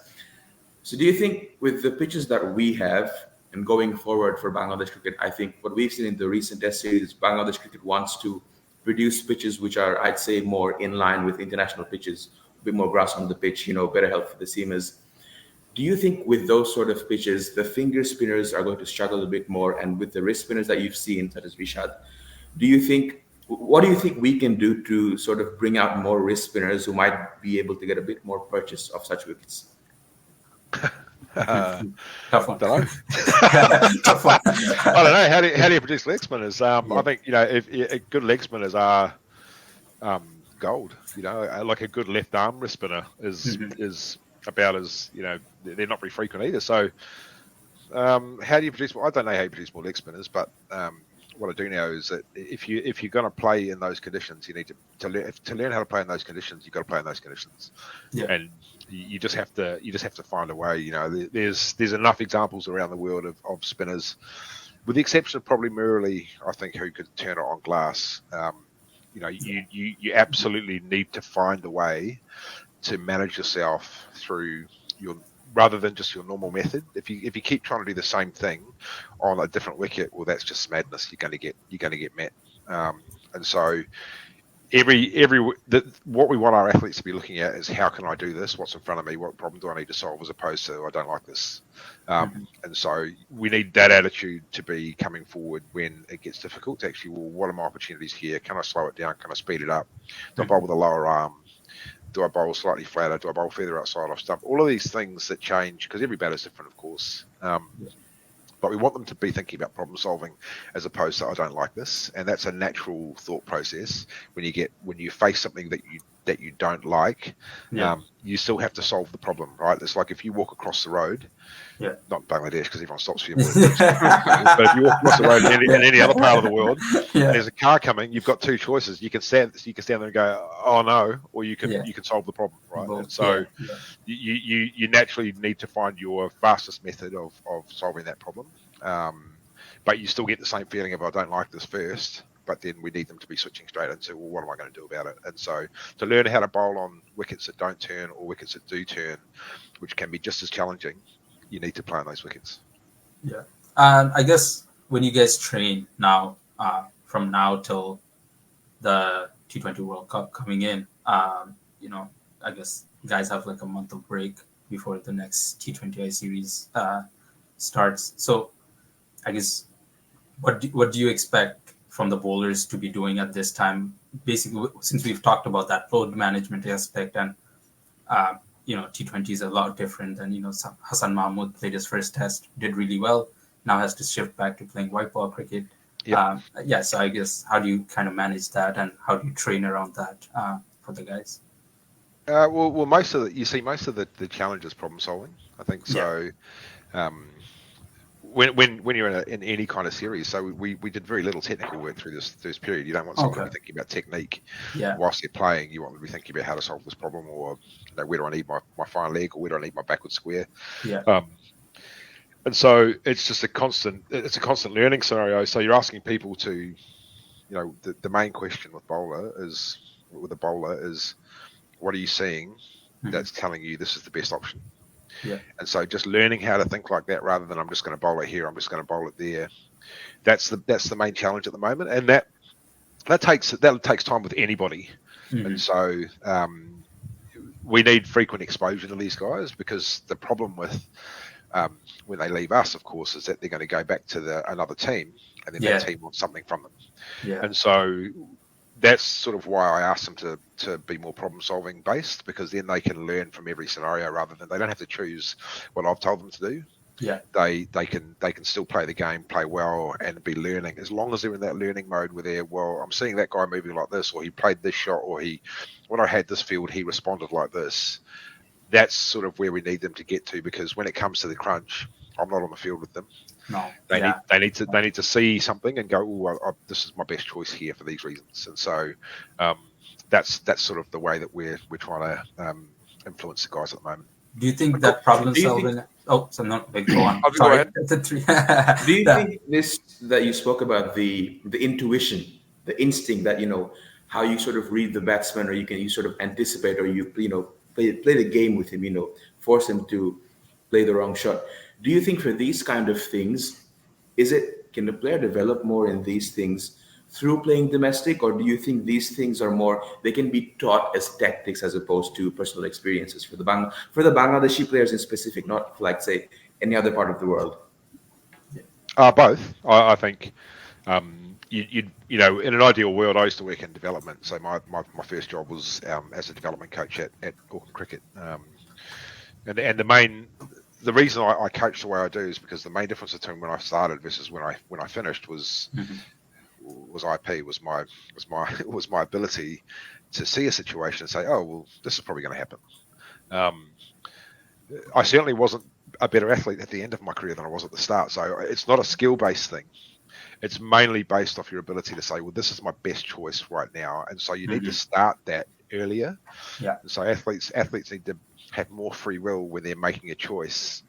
So do you think with the pitches that we have and going forward for Bangladesh cricket, I think what we've seen in the recent test series, Bangladesh cricket wants to produce pitches which are, I'd say, more in line with international pitches, a bit more grass on the pitch, you know, better health for the seamers. Do you think with those sort of pitches, the finger spinners are going to struggle a bit more? And with the wrist spinners that you've seen, such as Rishad, what do you think we can do to sort of bring out more wrist spinners who might be able to get a bit more purchase of such wickets? Tough one. Don't know. Tough one. I don't know. How do you produce leg spinners? I think, you know, if good leg spinners are gold. You know, like a good left arm wrist spinner is about as, you know, they're not very frequent either. So how do you produce more? I don't know how you produce more leg spinners, but what I do know is that if you're going to play in those conditions, you need to learn how to play in those conditions. You've got to play in those conditions, and you just have to find a way. You know, there's enough examples around the world of spinners, with the exception of probably Murali, I think, who could turn it on glass. You know, you absolutely need to find a way to manage yourself through rather than just your normal method. If you keep trying to do the same thing on a different wicket, well, that's just madness. You're going to get met. And so what we want our athletes to be looking at is, how can I do this? What's in front of me? What problem do I need to solve? As opposed to, I don't like this. And so we need that attitude to be coming forward when it gets difficult, to actually, well, what are my opportunities here? Can I slow it down? Can I speed it up? Do I bowl with a lower arm? Do I bowl slightly flatter? Do I bowl further outside off stump? All of these things that change because every bat is different, of course. But we want them to be thinking about problem solving as opposed to I don't like this, and that's a natural thought process. When you face something that you don't like, you still have to solve the problem, right? It's like if you walk across the road, not Bangladesh because everyone stops for you, but if you walk across the road in any other part of the world, and there's a car coming, you've got two choices. You can stand there and go, oh no, or you can solve the problem, right? And so you naturally need to find your fastest method of solving that problem. But you still get the same feeling of I don't like this first, but then we need them to be switching straight into, well, what am I going to do about it? And so to learn how to bowl on wickets that don't turn or wickets that do turn, which can be just as challenging, you need to play on those wickets. Yeah. I guess when you guys train now, from now till the T20 World Cup coming in, I guess guys have like a month of break before the next T20I series starts. So I guess what do you expect from the bowlers to be doing at this time? Basically, since we've talked about that load management aspect, and T20 is a lot different than Hassan Mahmood played his first test, did really well. Now has to shift back to playing white ball cricket. So I guess how do you kind of manage that, and how do you train around that for the guys? Well, most of the challenge is problem solving. I think so. When you're in any kind of series, so we did very little technical work through this period. You don't want someone to be thinking about technique whilst they're playing. You want them to be thinking about how to solve this problem, or where do I need my fine leg, or where do I need my backward square. And so it's just a constant learning scenario. So you're asking people to, the main question with a bowler is, what are you seeing that's telling you this is the best option? And so just learning how to think like that rather than I'm just going to bowl it here, I'm just going to bowl it there. That's the main challenge at the moment, and that takes time with anybody. And so we need frequent exposure to these guys, because the problem with when they leave us, of course, is that they're going to go back to another team, and then that team wants something from them. And so that's sort of why I asked them to be more problem solving based, because then they can learn from every scenario rather than they don't have to choose what I've told them to do. They can still play the game, play well, and be learning, as long as they're in that learning mode where they're, well, I'm seeing that guy moving like this, or he played this shot, or when I had this field, he responded like this. That's sort of where we need them to get to, because when it comes to the crunch, I'm not on the field with them. No. They need to see something and go, oh, this is my best choice here for these reasons. And so that's sort of the way that we're trying to influence the guys at the moment. Do you think that problem solving? Go on. Go ahead. Do you think this that you spoke about, the intuition, the instinct that how you sort of read the batsman, or you sort of anticipate, or play the game with him, force him to play the wrong shot. Do you think for these kind of things, can the player develop more in these things through playing domestic, or do you think these things are more, they can be taught as tactics as opposed to personal experiences for the Bangladeshi players in specific, not like say any other part of the world? Both. I think in an ideal world, I used to work in development. So my first job was as a development coach at Auckland Cricket, and the reason I coach the way I do is because the main difference between when I started versus when I finished was IP, was my ability to see a situation and say, oh well, this is probably going to happen. I certainly wasn't a better athlete at the end of my career than I was at the start. So it's not a skill-based thing. It's mainly based off your ability to say, well, this is my best choice right now. And so you need to start that earlier. And so athletes need to have more free will when they're making a choice,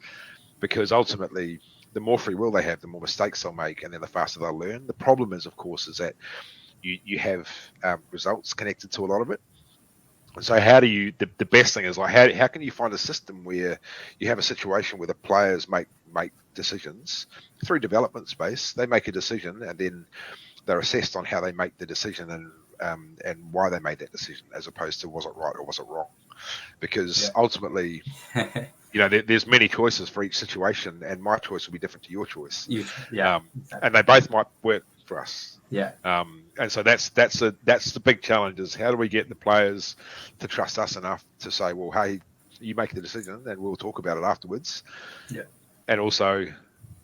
because ultimately the more free will they have, the more mistakes they'll make, and then the faster they'll learn. The problem is, of course, is that you have results connected to a lot of it. So how do you, the best thing is like, how can you find a system where you have a situation where the players make decisions through development space? They make a decision and then they're assessed on how they make the decision and why they made that decision, as opposed to was it right or was it wrong? Because ultimately, there's many choices for each situation, and my choice will be different to your choice. Exactly. And they both might work for us. Yeah. And so that's the big challenge, is how do we get the players to trust us enough to say, well, hey, you make the decision and we'll talk about it afterwards. Yeah. And also,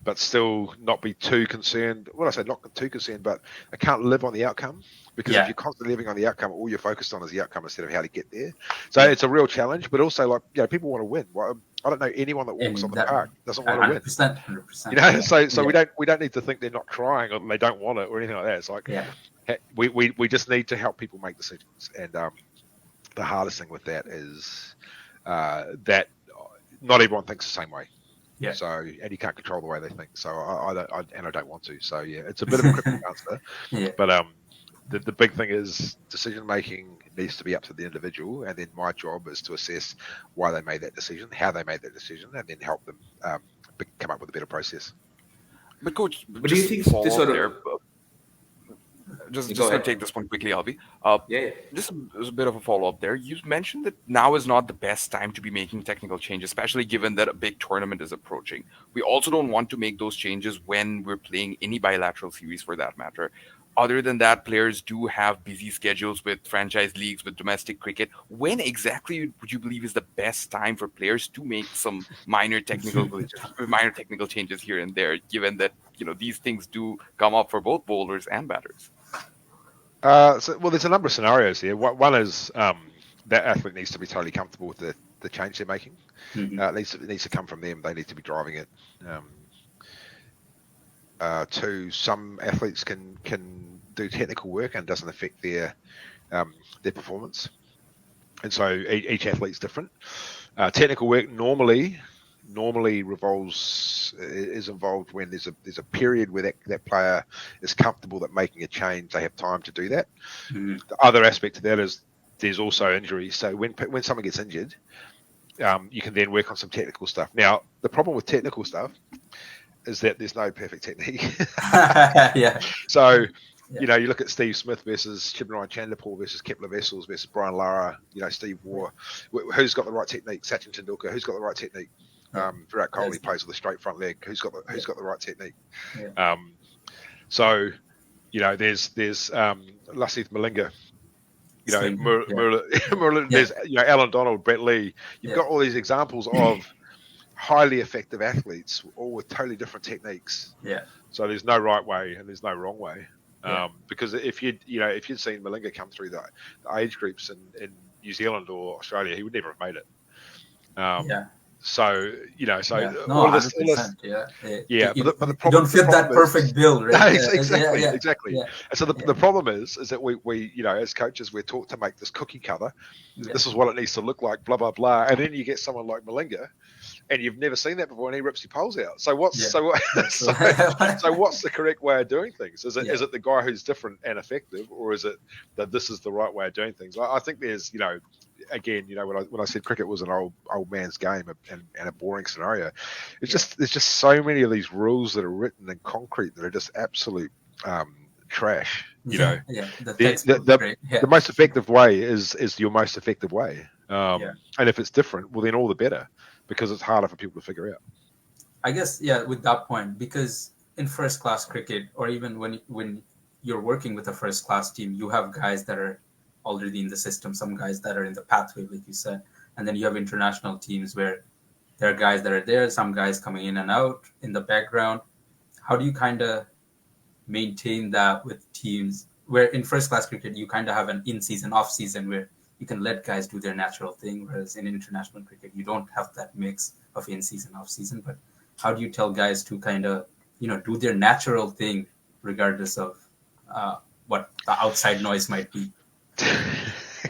but still not be too concerned. Well, I say not too concerned, but I can't live on the outcome, because if you're constantly living on the outcome, all you're focused on is the outcome instead of how to get there. So it's a real challenge, but also, like, people want to win. Well, I don't know anyone that walks on the park doesn't want to win. 100%. So we don't need to think they're not trying or they don't want it or anything like that. It's like we just need to help people make decisions, and the hardest thing with that is that not everyone thinks the same way. Yeah. So, and you can't control the way they think. So I don't want to. So yeah, it's a bit of a cryptic answer. Yeah. But the big thing is decision making needs to be up to the individual, and then my job is to assess why they made that decision, how they made that decision, and then help them come up with a better process. But coach, but do you think this sort of just going to take this one quickly, Alvi. Just a bit of a follow-up there. You mentioned that now is not the best time to be making technical changes, especially given that a big tournament is approaching. We also don't want to make those changes when we're playing any bilateral series, for that matter. Other than that, players do have busy schedules with franchise leagues, with domestic cricket. When exactly would you believe is the best time for players to make some minor technical changes here and there, given that these things do come up for both bowlers and batters? There's a number of scenarios here. One is that athlete needs to be totally comfortable with the change they're making. It needs to come from them. They need to be driving it. Two, some athletes can do technical work and it doesn't affect their performance, and so each athlete's different. Technical work normally is involved when there's a period where that player is comfortable that making a change, they have time to do that. The other aspect of that is there's also injuries. So when someone gets injured, you can then work on some technical stuff. Now, the problem with technical stuff is that there's no perfect technique. So, you look at Steve Smith versus Chibnarayan Chanderpaul versus Kepler Vessels versus Brian Lara, Steve Waugh. Who's got the right technique? Sachin Tendulkar. Who's got the right technique? Virat Kohli plays with a straight front leg. Who's got the right technique? So, there's Lasith Malinga. There's Alan Donald, Brett Lee. You've got all these examples of highly effective athletes, all with totally different techniques. So there's no right way and there's no wrong way. Because if you'd seen Malinga come through the age groups in New Zealand or Australia, he would never have made it. So all this, but the problem, you don't fit that perfect bill, right? Exactly. And so the problem is that we as coaches, we're taught to make this cookie cutter. This is what it needs to look like, blah blah blah, and then you get someone like Malinga, and you've never seen that before, and he rips your poles out. So what's the correct way of doing things? Is it the guy who's different and effective, or is it that this is the right way of doing things? I think there's again, when I said cricket was an old man's game and a boring scenario, there's just so many of these rules that are written in concrete that are just absolute trash. The most effective way is your most effective way, and if it's different, well then all the better, because it's harder for people to figure out. I guess with that point, because in first class cricket, or even when you're working with a first class team, you have guys that are already in the system, some guys that are in the pathway, like you said, and then you have international teams where there are guys that are there, some guys coming in and out in the background. How do you kind of maintain that with teams where in first class cricket you kind of have an in-season, off-season where you can let guys do their natural thing, whereas in international cricket you don't have that mix of in-season, off-season? But how do you tell guys to kind of do their natural thing regardless of what the outside noise might be?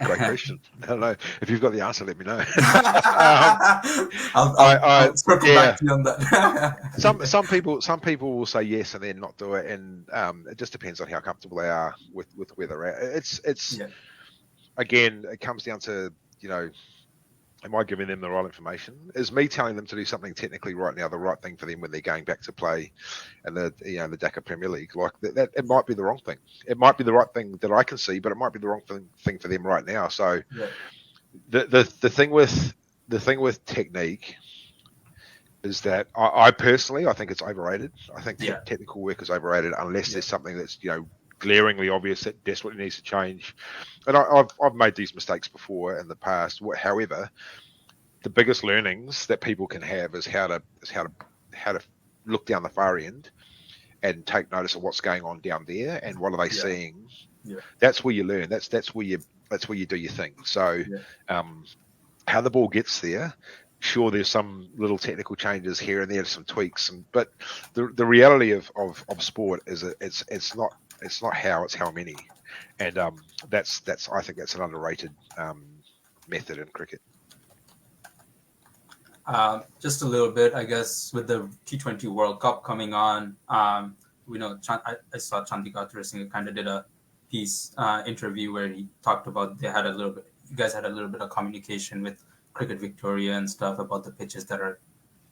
Great question. I don't know. If you've got the answer, let me know. I'll circle back to you on that. Some people will say yes and then not do it, and it just depends on how comfortable they are with where they're at. It's again, it comes down to am I giving them the right information? Is me telling them to do something technically right now the right thing for them when they're going back to play in the Dhaka Premier League? Like that it might be the wrong thing. It might be the right thing that I can see, but it might be the wrong thing for them right now. So the thing with technique is that I personally, I think it's overrated. I think Yeah, technical work is overrated unless yeah, there's something that's glaringly obvious that desperately needs to change. And I've made these mistakes before in the past. However, the biggest learnings that people can have is how to look down the far end and take notice of what's going on down there and what are they yeah, seeing. yeah, That's where you learn. That's where you do your thing. So yeah, um, how the ball gets there, sure, there's some little technical changes here and there, some tweaks, but the reality of sport is that it's not how, it's how many, and that's I think that's an underrated method in cricket. just a little bit, I guess, with the T20 World Cup coming on. We know I saw Chandika Singh kind of did a piece interview where he talked about you guys had a little bit of communication with Cricket Victoria and stuff about the pitches that are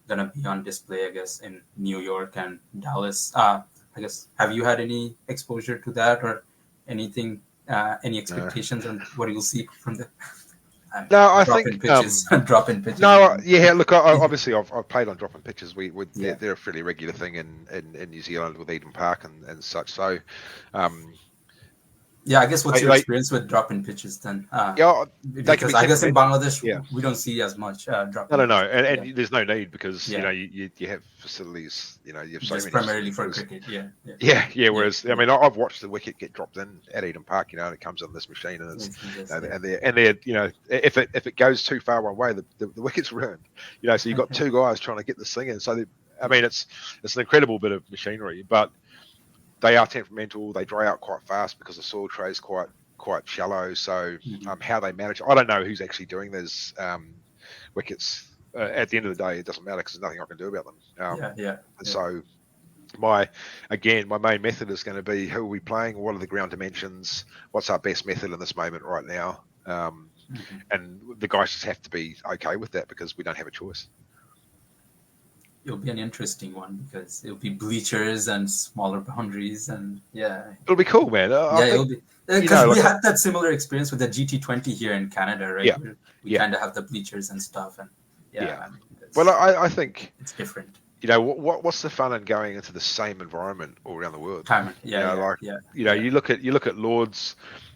gonna be on display, I guess, in New York and Dallas. I guess, have you had any exposure to that or anything? Any Uh, expectations on what you'll see from the no, I drop in think pitches? Drop in pitches. no, yeah. Look, obviously, I've played on dropping pitches. Yeah. They're a fairly regular thing in New Zealand with Eden Park and such. So, um, Yeah, I guess what's your they experience with drop-in pitches then? yeah, they can Because be I guess in temperamental. Bangladesh Yeah. we don't see as much No, drop-in no, no, pitches. Yeah, and there's no need because yeah, you have facilities. You have so just many primarily for facilities. cricket. Yeah, yeah, Yeah. yeah, Whereas, I yeah. mean, I've watched the wicket get dropped in at Eden Park, and it comes on this machine, and it's, It's just, and they're, if it goes too far one way, the wicket's ruined. So you've got two guys trying to get this thing in. So, I mean, it's an incredible bit of machinery, but they are temperamental. They dry out quite fast because the soil tray is quite shallow. So, Mhm. how they manage, I don't know who's actually doing those wickets. At the end of the day, it doesn't matter because there's nothing I can do about them. Yeah, yeah, And yeah. so my main method is going to be who are we playing, what are the ground dimensions, what's our best method in this moment right now, Mhm. and the guys just have to be okay with that because we don't have a choice. It'll be an interesting one because it'll be bleachers and smaller boundaries and yeah, It'll be cool, man. I it'll think be because we like had that similar experience with the GT20 here in Canada, right? yeah, Where we yeah, kind of have the bleachers and stuff, and yeah. yeah, I mean, Well, I think it's different. what's the fun in going into the same environment all around the world? Timing, yeah, yeah, Like yeah, yeah, you look at Lords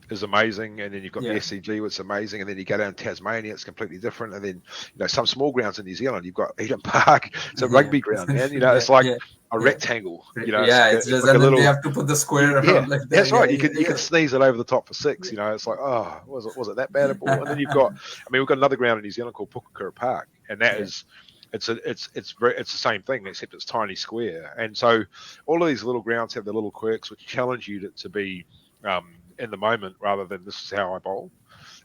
is amazing, and then you've got the yeah. SCG, which is amazing, and then you go down to Tasmania, it's completely different, and then some small grounds in New Zealand, you've got Eden Park, it's a Yeah, rugby ground, man. yeah, It's like yeah, a yeah, rectangle. yeah. It's It's just, like a and then they little. have to put the square Yeah, around like that. that's Yeah, right. You can yeah, sneeze it over the top for six. It's like, oh, was it that bad a ball? And then you've got, I mean, we've got another ground in New Zealand called Pukakura Park, and that yeah, is, it's the same thing except it's tiny square. And so all of these little grounds have their little quirks which challenge you to be in the moment rather than this is how I bowl.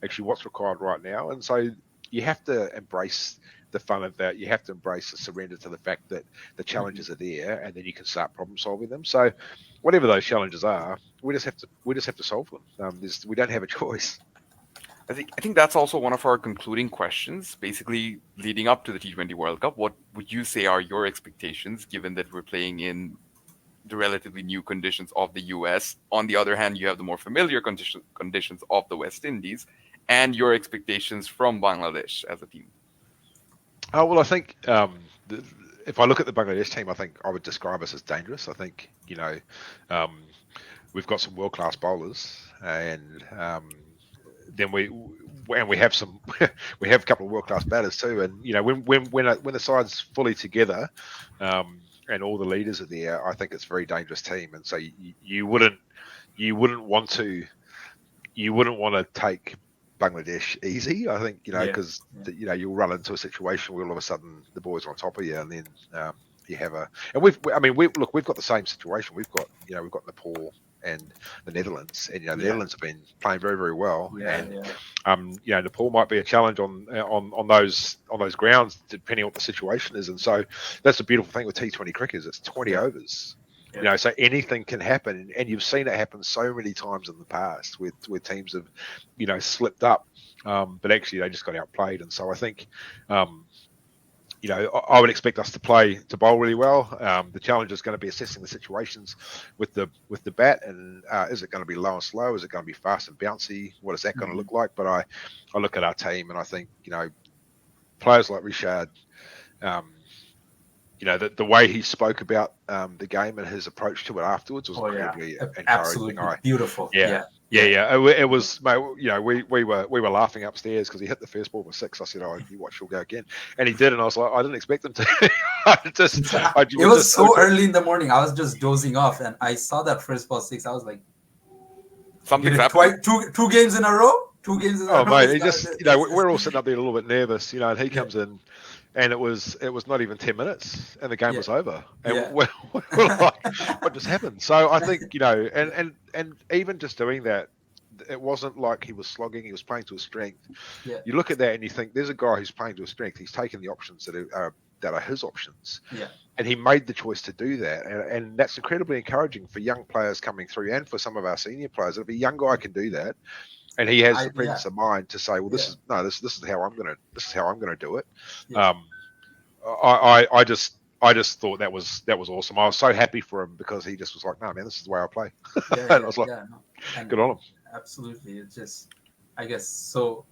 Actually, what's required right now, and so you have to embrace the fun of that. You have to embrace the surrender to the fact that the Mhm. challenges are there, and then you can start problem solving them. So, whatever those challenges are, we just have to solve them. We don't have a choice. I think that's also one of our concluding questions, basically leading up to the T20 World Cup. What would you say are your expectations, given that we're playing in the relatively new conditions of the US? On the other hand, you have the more familiar conditions of the West Indies, and your expectations from Bangladesh as a team. Oh well, I think if I look at the Bangladesh team, I think I would describe us as dangerous. I think um, we've got some world class bowlers, and then we have some we have a couple of world class batters too. And when the side's fully together, and all the leaders are there, I think it's a very dangerous team. And so you wouldn't want to take Bangladesh easy. I think Yeah, because yeah, you'll run into a situation where all of a sudden the boys are on top of you, and then you have and we've got the same situation. We've got Nepal and the Netherlands, and the yeah, Netherlands have been playing very very well, yeah, and yeah, Nepal might be a challenge on those grounds depending on what the situation is, and so that's the beautiful thing with T20 cricket is it's 20 yeah, overs. yeah. So anything can happen, and you've seen it happen so many times in the past where teams have, slipped up, but actually they just got outplayed. And so I think, I would expect us to bowl really well. The challenge is going to be assessing the situations with the bat, and is it going to be low and slow? Is it going to be fast and bouncy? What is that going to Mhm. look like? But I look at our team, and I think players like Richard. Um, the way he spoke about the game and his approach to it afterwards was incredibly encouraging. Absolutely beautiful. Yeah. It was, mate. We were laughing upstairs because he hit the first ball for 6. I said, "Oh, you watch, he'll go again," and he did. And I was like, I didn't expect him to. It was so early in the morning. I was just dozing off, and I saw that first ball 6. I was like, Something's happening. Two games in a row. 2 games in a row. Oh, mate, he just, we're all sitting up there a little bit nervous, and he comes in. And it was not even 10 minutes, and the game was over. And we're like, what just happened? So I think and even just doing that, it wasn't like he was slogging. He was playing to his strength. Yeah. You look at that and you think, there's a guy who's playing to his strength. He's taken the options that are his options. Yeah. And he made the choice to do that, and that's incredibly encouraging for young players coming through, and for some of our senior players. If a young guy can do that, and he has the presence of mind to say, well, this is how I'm gonna do it. Yeah. I just thought that was awesome. I was so happy for him because he just was like, no, man, this is the way I play. And I was like, good on him. Absolutely. It's just, I guess, so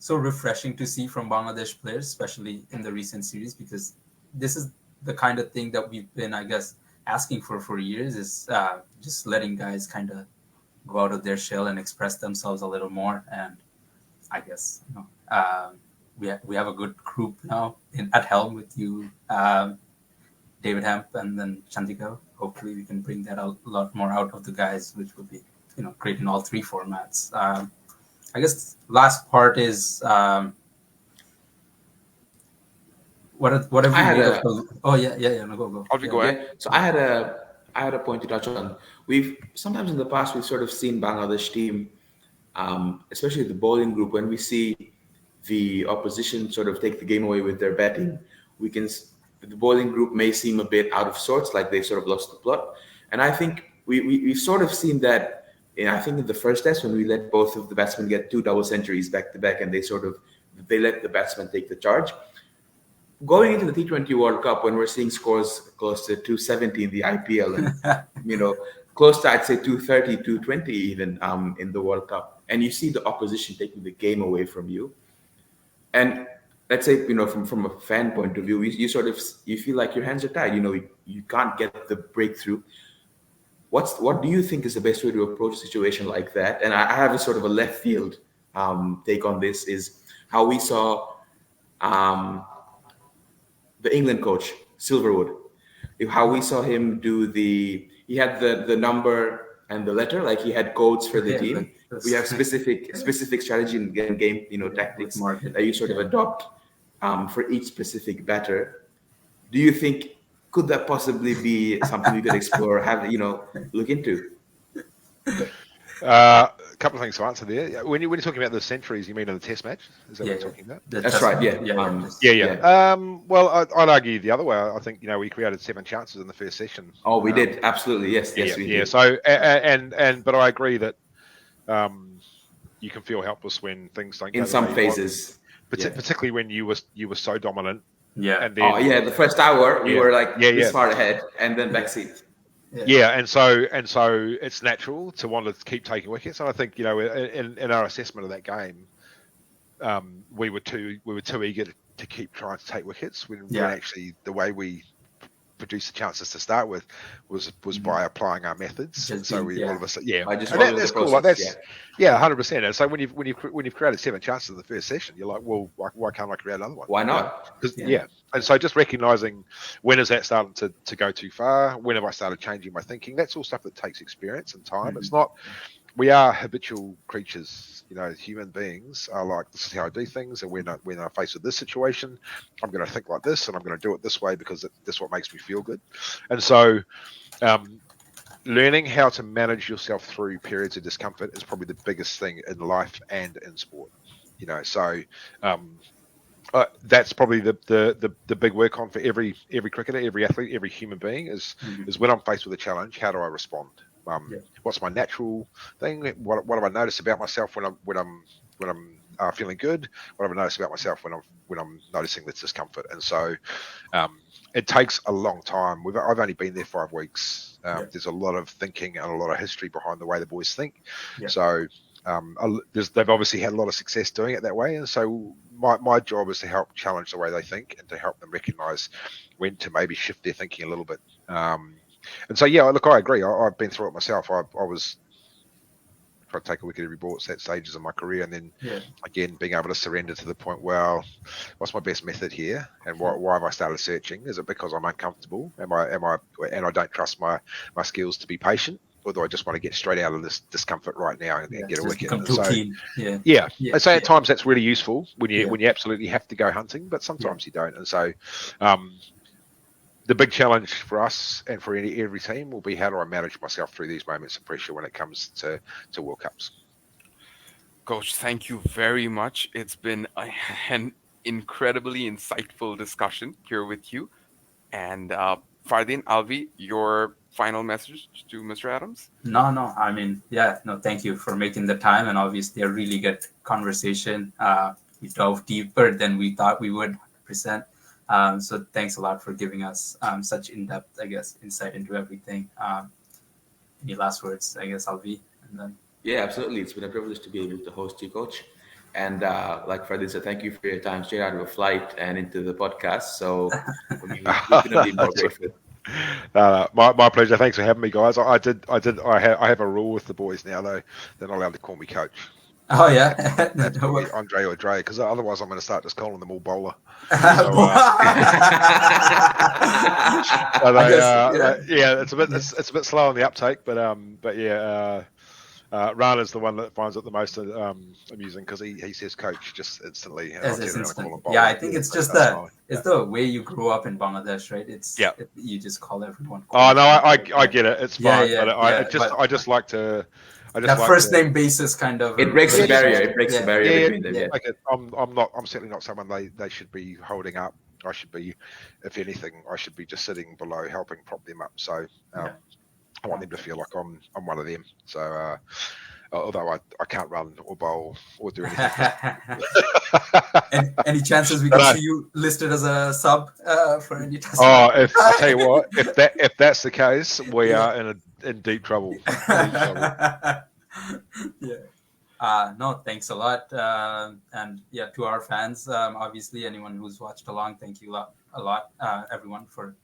refreshing to see from Bangladesh players, especially in the recent series, because this is the kind of thing that we've been, I guess, asking for years, is just letting guys kind of go out of their shell and express themselves a little more. And I guess, we have a good group now at helm with you, David Hemp, and then Chantika. Hopefully we can bring that a lot more out of the guys, which would be, great in all 3 formats. I guess last part is whatever you made of the... Oh yeah. No, go. Go ahead. So I had a point to touch on. We've sometimes in the past we've sort of seen Bangladesh team, especially the bowling group, when we see the opposition sort of take the game away with their batting, the bowling group may seem a bit out of sorts, like they sort of lost the plot. And I think we've sort of seen that. I think in the first test, when we let both of the batsmen get 2 double centuries back to back, and they let the batsmen take the charge. Going into the T20 World Cup, when we're seeing scores close to 270 in the IPL, and close to, I'd say, 230, 220 even in the World Cup, and you see the opposition taking the game away from you, and let's say, from a fan point of view, you feel like your hands are tied. You can't get the breakthrough. What do you think is the best way to approach a situation like that? And I have a sort of a left field take on this, is how we saw the England coach, Silverwood, how we saw him he had the number and the letter, like he had codes for the team. We have specific strategy and game, tactics that you sort of adopt for each specific batter. Do you think, could that possibly be something we could explore, look into? A couple of things to answer there. When you're talking about the centuries, you mean in the Test match? Is that what you're talking about? That's right. Yeah. Well, I'd argue the other way. I think we created 7 chances in the first session. Oh, we did, absolutely. Yes, we did. Yeah. So but I agree that you can feel helpless when things don't go in some phases, particularly when you were so dominant. Yeah. And then, the first hour we were like this far ahead, and then backseat. Yeah, and so it's natural to want to keep taking wickets. And I think in our assessment of that game, we were too eager to keep trying to take wickets when actually the way we produced the chances to start with was by applying our methods. And so we all of a sudden, that's cool. Like that's 100%. And so when you've created 7 chances in the first session, you're like, well, why can't I create another one? Why not? And so just recognizing, when is that starting to go too far? When have I started changing my thinking? That's all stuff that takes experience and time. It's not. We are habitual creatures. Human beings are like, this is how I do things, and when I'm faced with this situation, I'm going to think like this, and I'm going to do it this way because that's what makes me feel good. And so, learning how to manage yourself through periods of discomfort is probably the biggest thing in life and in sport. So that's probably the big work on for every cricketer, every athlete, every human being is when I'm faced with a challenge, how do I respond? What's my natural thing? What have I noticed about myself when I'm feeling good? What have I noticed about myself when I'm noticing this discomfort? And so it takes a long time. I've only been there 5 weeks. There's a lot of thinking and a lot of history behind the way the boys think. So they've obviously had a lot of success doing it that way, and so my job is to help challenge the way they think and to help them recognise when to maybe shift their thinking a little bit. And so yeah, look, I agree. I've been through it myself. I was trying to take a wicket every ball at that stages of my career, and then again being able to surrender to the point, well, what's my best method here, and why have I started searching? Is it because I'm uncomfortable? Am I and I don't trust my skills to be patient? Or do I just want to get straight out of this discomfort right now and get a wicket? Yeah. And so at times that's really useful when you absolutely have to go hunting, but sometimes you don't. And so the big challenge for us and for every team will be, how do I manage myself through these moments of pressure when it comes to World Cups? Coach, thank you very much. It's been an incredibly insightful discussion here with you. And Fardeen, Alvi, your final message to Mr. Adams? No, I mean, thank you for making the time, and obviously a really good conversation. We dove deeper than we thought we would, 100%. So thanks a lot for giving us such in-depth, I guess, insight into everything. Any last words, I guess, Alvi? And then... Yeah, absolutely. It's been a privilege to be able to host you, Coach. And like Freddie said, thank you for your time straight out of a flight and into the podcast. So we couldn't be more grateful. My pleasure. Thanks for having me, guys. I have a rule with the boys now, though. They're not allowed to call me coach. Oh yeah, Andre or Dre, because otherwise I'm going to start just calling them all bowler. It's a bit slow on the uptake, but yeah. Rana's the one that finds it the most amusing, because he says coach just instantly. I think it's just the way you grew up in Bangladesh, right? You just call everyone coach. Oh no, I get it. It's fine, I just like to. That first name basis kind of. It breaks the barrier. It breaks the barrier between them. I'm certainly not someone they should be holding up. I should be, if anything, I should be just sitting below, helping prop them up. So I want them to feel like I'm one of them. So although I can't run or bowl or do anything. Any chances we can see you listed as a sub for any test? Oh, I tell you what, if that's the case, we are in deep trouble. No, thanks a lot. And to our fans, obviously anyone who's watched along, thank you a lot, everyone, for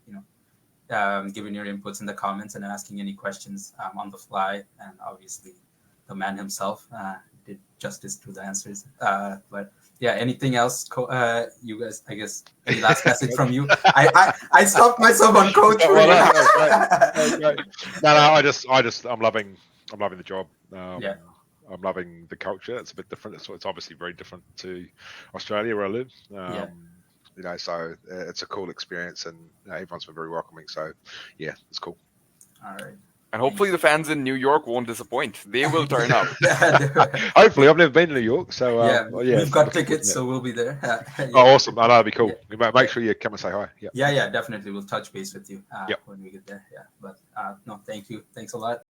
giving your inputs in the comments and asking any questions on the fly. And obviously the man himself did justice to the answers. But anything else, you guys, I guess, any last message from you? I stopped myself on coach. I'm loving the job. I'm loving the culture. It's a bit different. It's obviously very different to Australia where I live. So it's a cool experience, and everyone's been very welcoming. So it's cool. All right. And hopefully the fans in New York won't disappoint. They will turn up. Hopefully. I've never been to New York, so we've got tickets, so we'll be there. Oh, awesome. I know, that'd be cool. Make sure you come and say hi. Yeah, definitely. We'll touch base with you when we get there. But no, thank you. Thanks a lot.